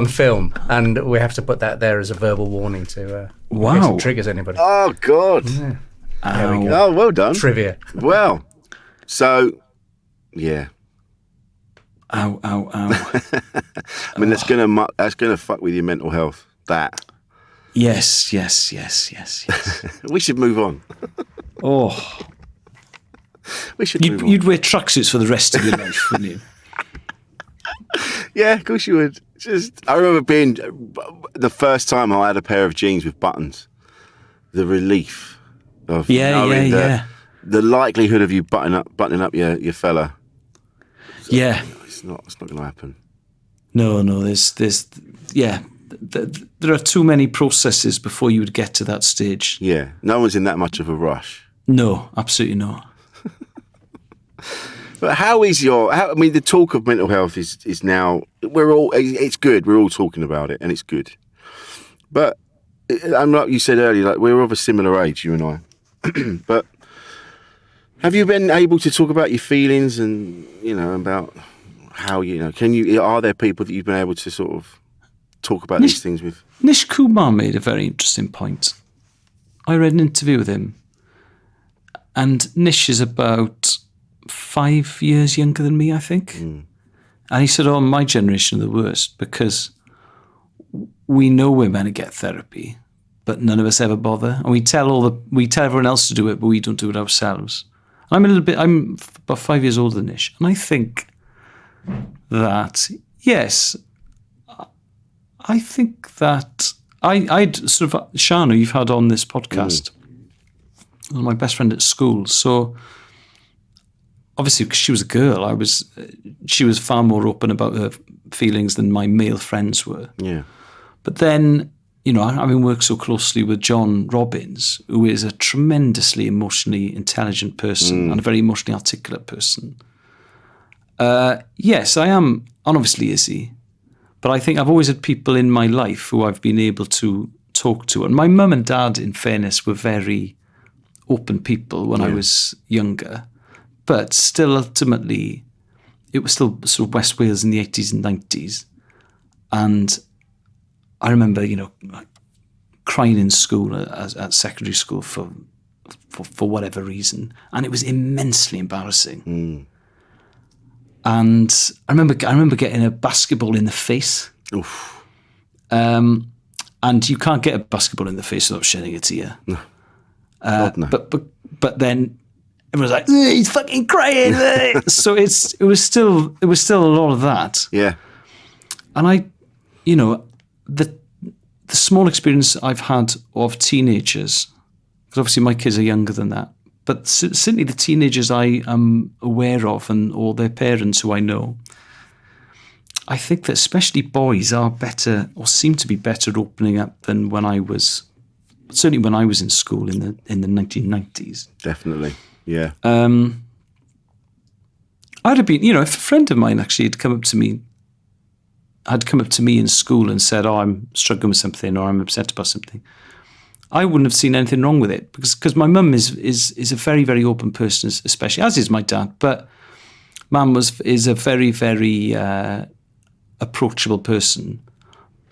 film, and we have to put that there as a verbal warning to in case it triggers anybody. Oh God! Yeah. There we go. Oh, well done. Trivia. Well, so yeah. Ow. I mean, that's gonna fuck with your mental health. That. Yes. We should move on. Oh. We should move on. You'd wear tracksuits for the rest of your life, wouldn't you? Yeah, of course you would. I remember being the first time I had a pair of jeans with buttons. The relief of knowing the likelihood of you buttoning up your fella. Yeah. It's not going to happen. No. There are too many processes before you would get to that stage. Yeah. No one's in that much of a rush. No, absolutely not. But I mean, the talk of mental health is now, it's good. We're all talking about it and it's good. But like you said earlier, like we're of a similar age, you and I. But have you been able to talk about your feelings and, about how, are there people that you've been able to sort of talk about these things with? Nish Kumar made a very interesting point. I read an interview with him, and Nish is about 5 years younger than me, I think. And he said, my generation are the worst because we know we're meant to get therapy, but none of us ever bother. And we tell everyone else to do it, but we don't do it ourselves. I'm about 5 years older than Nish. And I think that, yes, I think that I'd sort of, Shana, you've had on this podcast, was my best friend at school. So obviously, because she was a girl, she was far more open about her feelings than my male friends were. Yeah. But then, having worked so closely with John Robbins, who is a tremendously emotionally intelligent person and a very emotionally articulate person. Yes, I am, and obviously Izzy. But I think I've always had people in my life who I've been able to talk to. And my mum and dad, in fairness, were very open people when I was younger. But still, ultimately, it was still sort of West Wales in the 80s and 90s. And I remember, crying in school at secondary school for whatever reason. And it was immensely embarrassing. And I remember getting a basketball in the face. Oof. And you can't get a basketball in the face without shedding a tear. No. God, no. But then everyone's like, he's fucking crying. So it was still a lot of that. Yeah. And the small experience I've had of teenagers, because obviously my kids are younger than that, but certainly the teenagers I am aware of and all their parents who I know, I think that especially boys are better or seem to be better at opening up than when I was in school in the 1990s. Definitely, yeah. I'd have been, if a friend of mine actually had come up to me in school and said, I'm struggling with something or I'm upset about something, I wouldn't have seen anything wrong with it because my mum is a very, very open person, especially, as is my dad. But Mum is a very, very approachable person.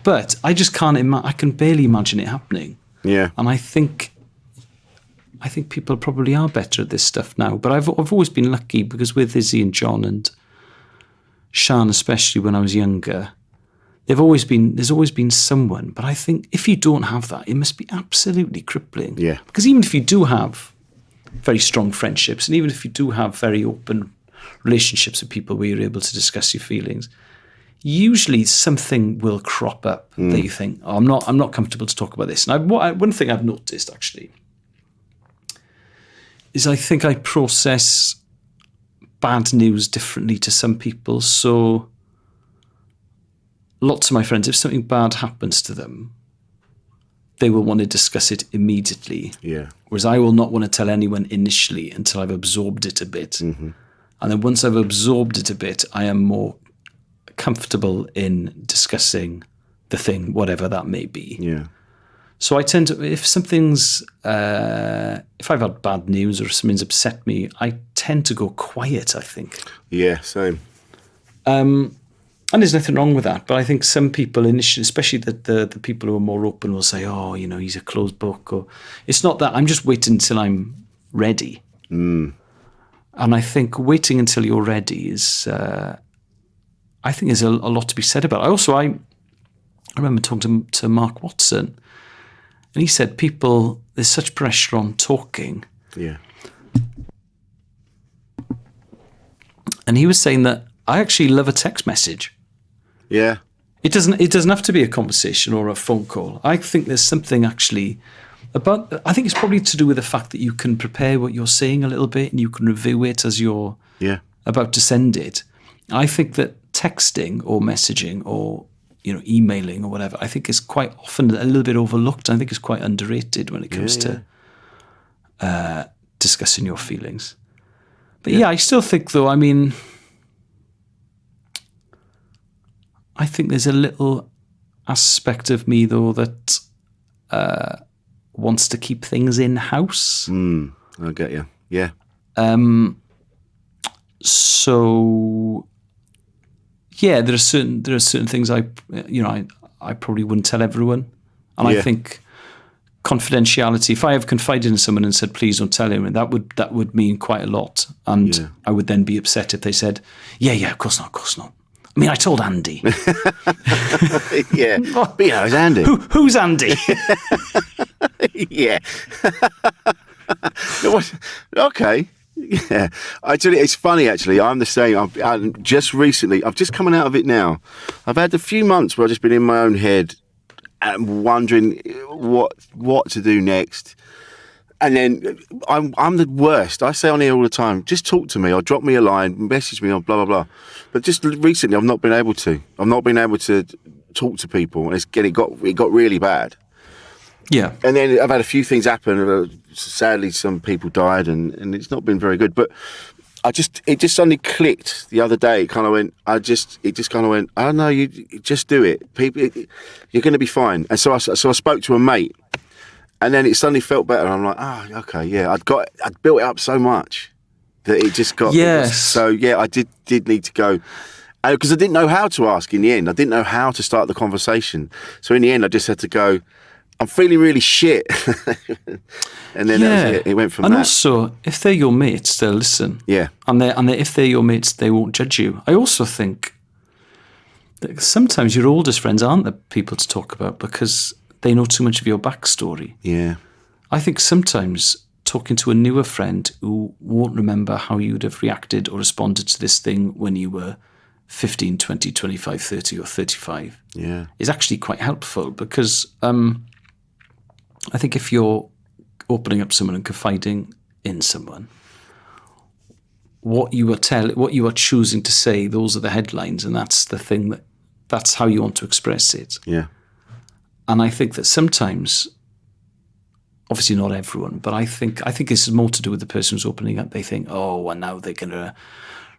But I just can't I can barely imagine it happening. Yeah. And I think people probably are better at this stuff now. But I've always been lucky because with Izzy and John and Sian, especially when I was younger, there's always been someone. But I think if you don't have that, it must be absolutely crippling. Yeah. Because even if you do have very strong friendships, and even if you do have very open relationships with people where you're able to discuss your feelings, usually something will crop up that you think, I'm not comfortable to talk about this. And one thing I've noticed actually is I think I process bad news differently to some people. So lots of my friends, if something bad happens to them, they will want to discuss it immediately. Yeah. Whereas I will not want to tell anyone initially until I've absorbed it a bit. Mm-hmm. And then once I've absorbed it a bit, I am more comfortable in discussing the thing, whatever that may be. Yeah. So I tend to, if something's, if I've had bad news or something's upset me, I tend to go quiet, I think. Yeah, same. And there's nothing wrong with that. But I think some people initially, especially the people who are more open, will say, oh, he's a closed book. Or it's not that. I'm just waiting until I'm ready. And I think waiting until you're ready is, I think there's a lot to be said about it. I remember talking to Mark Watson, and he said there's such pressure on talking. Yeah. And he was saying that I actually love a text message. Yeah. It doesn't have to be a conversation or a phone call. I think there's something actually about, I think it's probably to do with the fact that you can prepare what you're saying a little bit and you can review it as you're about to send it. I think that texting or messaging or emailing or whatever, I think is quite often a little bit overlooked. I think it's quite underrated when it comes to discussing your feelings. But yeah, I still think though. I mean, I think there's a little aspect of me though that wants to keep things in house. I get you. Yeah. So yeah, there are certain things I probably wouldn't tell everyone, and I think confidentiality. If I have confided in someone and said please don't tell anyone, that would mean quite a lot, and I would then be upset if they said of course not. I mean, I told Andy. Yeah, but it's Andy. Who's Andy? Yeah. Okay. Yeah, actually, it's funny. Actually, I'm the same. I've just coming out of it now. I've had a few months where I've just been in my own head and wondering what to do next. And then I'm the worst. I say on here all the time, just talk to me or drop me a line, message me or blah blah blah. But just recently, I've not been able to. I've not been able to talk to people, and it got really bad. Yeah. And then I've had a few things happen. Sadly, some people died, and it's not been very good. But it just suddenly clicked the other day. It kind of went. I don't know. You just do it. People, you're going to be fine. And so I spoke to a mate, and then it suddenly felt better. I'm like, okay, yeah. I'd built it up so much that it just got. Yes. So yeah, I did need to go. Because I didn't know how to ask in the end. I didn't know how to start the conversation. So in the end, I just had to go, I'm feeling really shit. And then that was it. It went from and that. Also, if they're your mates, they'll listen. Yeah. And if they're your mates, they won't judge you. I also think that sometimes your oldest friends aren't the people to talk about because they know too much of your backstory. Yeah. I think sometimes talking to a newer friend who won't remember how you would have reacted or responded to this thing when you were 15, 20, 25, 30 or 35 is actually quite helpful because I think if you're opening up to someone and confiding in someone, what you are choosing to say, those are the headlines, and that's the thing that's how you want to express it. Yeah. And I think that sometimes, obviously not everyone, but I think this is more to do with the person who's opening up. They think, oh, well, now they're going to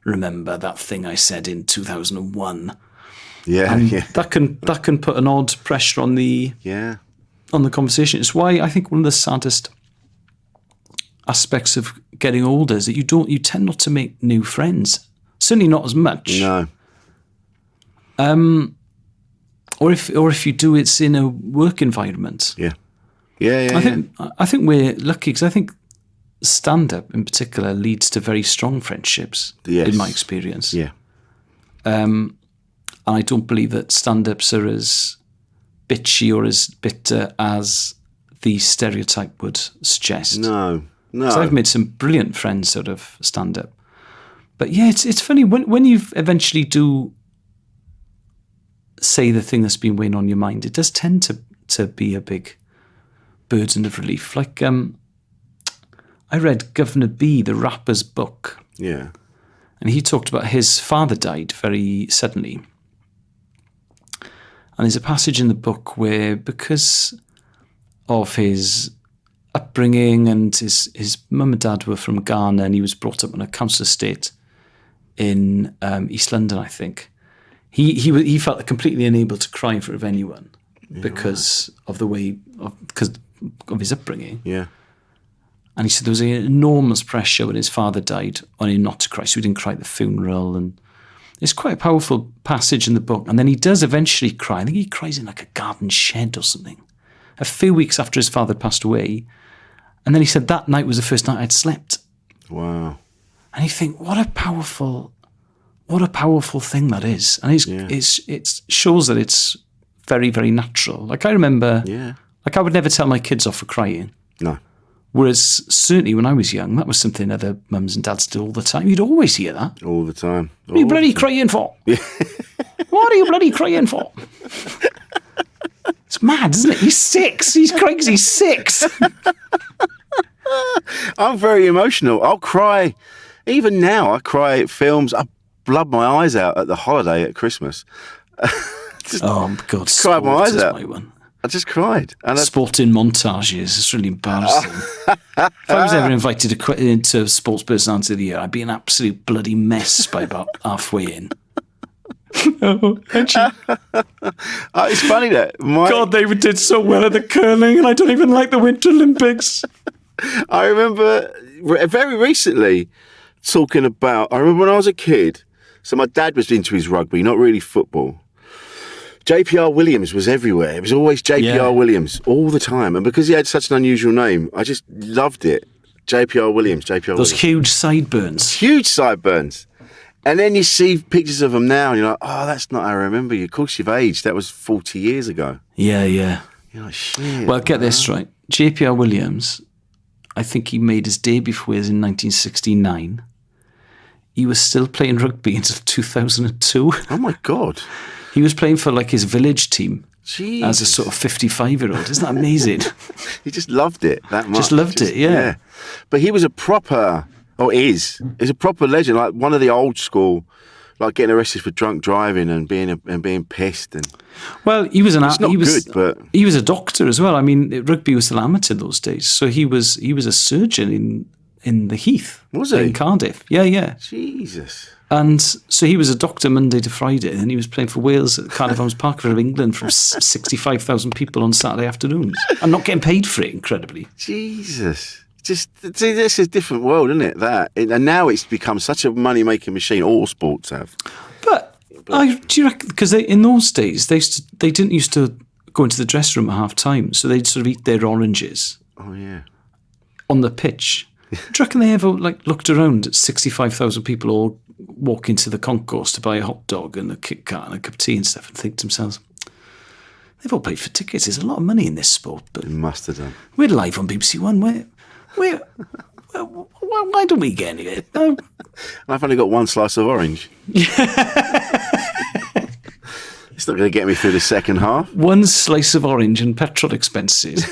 remember that thing I said in 2001. Yeah, and yeah. That can put an odd pressure on the conversation. It's why I think one of the saddest aspects of getting older is that you tend not to make new friends. Certainly not as much. No. Or if you do, it's in a work environment. Yeah. I think we're lucky because I think stand-up in particular leads to very strong friendships, in my experience. Yeah. And I don't believe that stand-ups are as bitchy or as bitter as the stereotype would suggest. No. So I've made some brilliant friends out of stand-up. But yeah, it's funny, when you eventually do say the thing that's been weighing on your mind, it does tend to be a big burden of relief. Like, I read Governor B, the rapper's book. Yeah. And he talked about his father died very suddenly. And there's a passage in the book where, because of his upbringing and his mum and dad were from Ghana and he was brought up on a council estate in East London, I think, he felt completely unable to cry in front of anyone because of his upbringing. Yeah. And he said there was an enormous pressure when his father died on him not to cry, so he didn't cry at the funeral. And it's quite a powerful passage in the book. And then he does eventually cry. I think he cries in like a garden shed or something, a few weeks after his father passed away. And then he said that night was the first night I'd slept. Wow. And you think, what a powerful thing that is. And it shows that it's very, very natural. Like I remember, like I would never tell my kids off for crying. No. Whereas certainly when I was young, that was something other mums and dads did all the time. You'd always hear that. All the time. What are you bloody crying for? Yeah. What are you bloody crying for? It's mad, isn't it? He's 6. He's crying because he's 6. I'm very emotional. I'll cry. Even now, I cry at films. I blub my eyes out at the holiday at Christmas. Oh, God. Cry my eyes out. My one. I just cried. And Sporting montages. It's really embarrassing. If I was ever invited into Sports Personality of the Year, I'd be an absolute bloody mess by about halfway in. It's funny that God, they did so well at the curling, and I don't even like the Winter Olympics. I remember very recently talking about. I remember when I was a kid. So my dad was into his rugby, not really football. JPR Williams was everywhere. It was always JPR Williams all the time, and because he had such an unusual name, I just loved it. JPR Williams. Those huge sideburns. Huge sideburns. And then you see pictures of him now, and you're like, oh, that's not how I remember you. Of course, you've aged. That was 40 years ago. Yeah. You're like, shit. Well, get this right. JPR Williams, I think he made his debut for Wales in 1969. He was still playing rugby until 2002. Oh, my God. He was playing for, like, his village team. Jeez. As a sort of 55-year-old. Isn't that amazing? He just loved it that much. Just loved it, yeah. But he was a proper... he's a proper legend, like one of the old school, like getting arrested for drunk driving and being pissed. And well, he was but he was a doctor as well. I mean, rugby was still amateur those days, so he was a surgeon in the Heath. Was he? In Cardiff? Yeah. Jesus. And so he was a doctor Monday to Friday, and he was playing for Wales at Cardiff Arms Park for England from 65,000 people on Saturday afternoons, and not getting paid for it. Incredibly. Jesus. Just see, this is a different world, isn't it? And now it's become such a money-making machine. All sports have. But do you reckon? Because in those days they didn't used to go into the dressing room at half time, so they'd sort of eat their oranges. Oh yeah. On the pitch. Do you reckon they ever looked around at 65,000 people all walk into the concourse to buy a hot dog and a Kit Kat and a cup of tea and stuff, and think to themselves, they've all paid for tickets. There's a lot of money in this sport. But they must have done. We're live on BBC One. Why don't we get any of it? Oh. I've only got one slice of orange. It's not going to get me through the second half. One slice of orange and petrol expenses.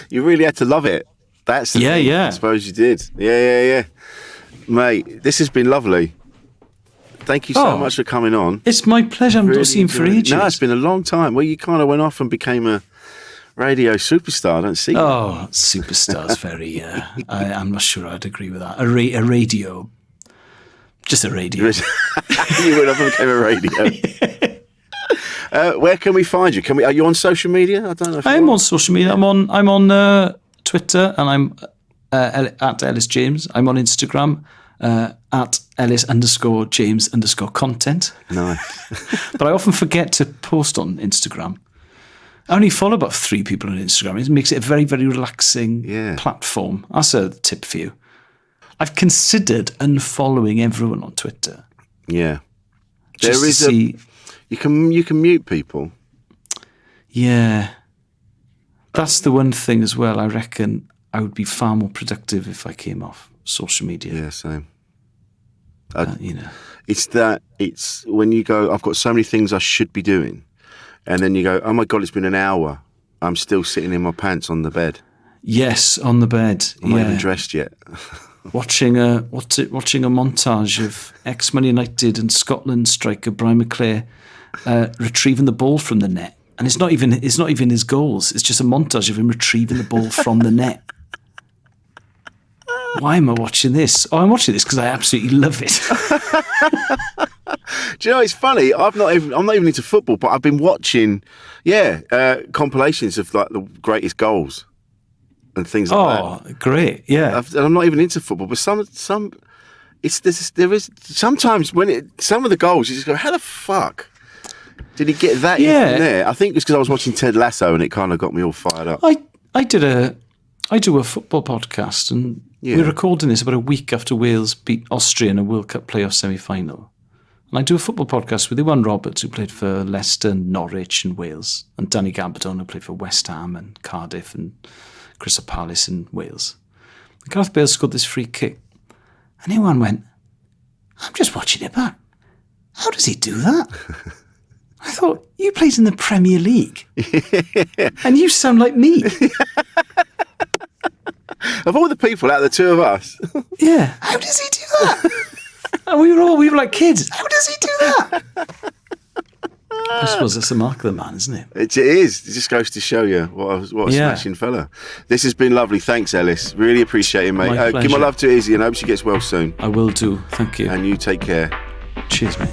You really had to love it. That's the thing. I suppose you did. Yeah. Mate, this has been lovely. Thank you so much for coming on. It's my pleasure. I'm not seeing for ages. No, it's been a long time. Well, you kind of went off and became a radio superstar. I don't see. Oh, superstar's very. I'm not sure I'd agree with that. A radio, just a radio. You went off and became a radio. Where can we find you? Are you on social media? I don't know. I'm on social media. I'm on Twitter, and I'm at Elis James. I'm on Instagram at Elis_James_content. Nice. But I often forget to post on Instagram. I only follow about 3 people on Instagram. It makes it a very, very relaxing platform. That's a tip for you. I've considered unfollowing everyone on Twitter. Yeah. You can mute people. Yeah. That's the one thing as well. I reckon I would be far more productive if I came off social media. Yeah, same. It's when you go, I've got so many things I should be doing. And then you go, oh my God, it's been an hour. I'm still sitting in my pants on the bed. Yes, on the bed. I'm not even dressed yet. watching a montage of ex-Man United and Scotland striker Brian McClare retrieving the ball from the net. And it's not even his goals. It's just a montage of him retrieving the ball from the net. Why am I watching this? Oh, I'm watching this because I absolutely love it. Do you know, it's funny. I'm not even into football, but I've been watching, compilations of like the greatest goals and things like that. Oh, great! Yeah, and I'm not even into football, but there is sometimes when some of the goals you just go, how the fuck did he get that in there? I think it's because I was watching Ted Lasso and it kind of got me all fired up. I do a football podcast, and we're recording this about a week after Wales beat Austria in a World Cup playoff semi-final. And I do a football podcast with Iwan Roberts, who played for Leicester, Norwich and Wales, and Danny Gambardone, who played for West Ham and Cardiff and Crystal Palace in Wales. And Gareth Bale scored this free kick. And Iwan went, I'm just watching it back. How does he do that? I thought, you played in the Premier League. And you sound like me. Of all the people out of the two of us. Yeah. How does he do that? And we were like kids. How does he do that? I suppose that's the mark of the man, isn't it? It is. It just goes to show you what a smashing fella. This has been lovely. Thanks, Elis. Really appreciate it, mate. My Give my pleasure. love to Izzy and I hope she gets well soon. I will do. Thank you. And you take care. Cheers, mate.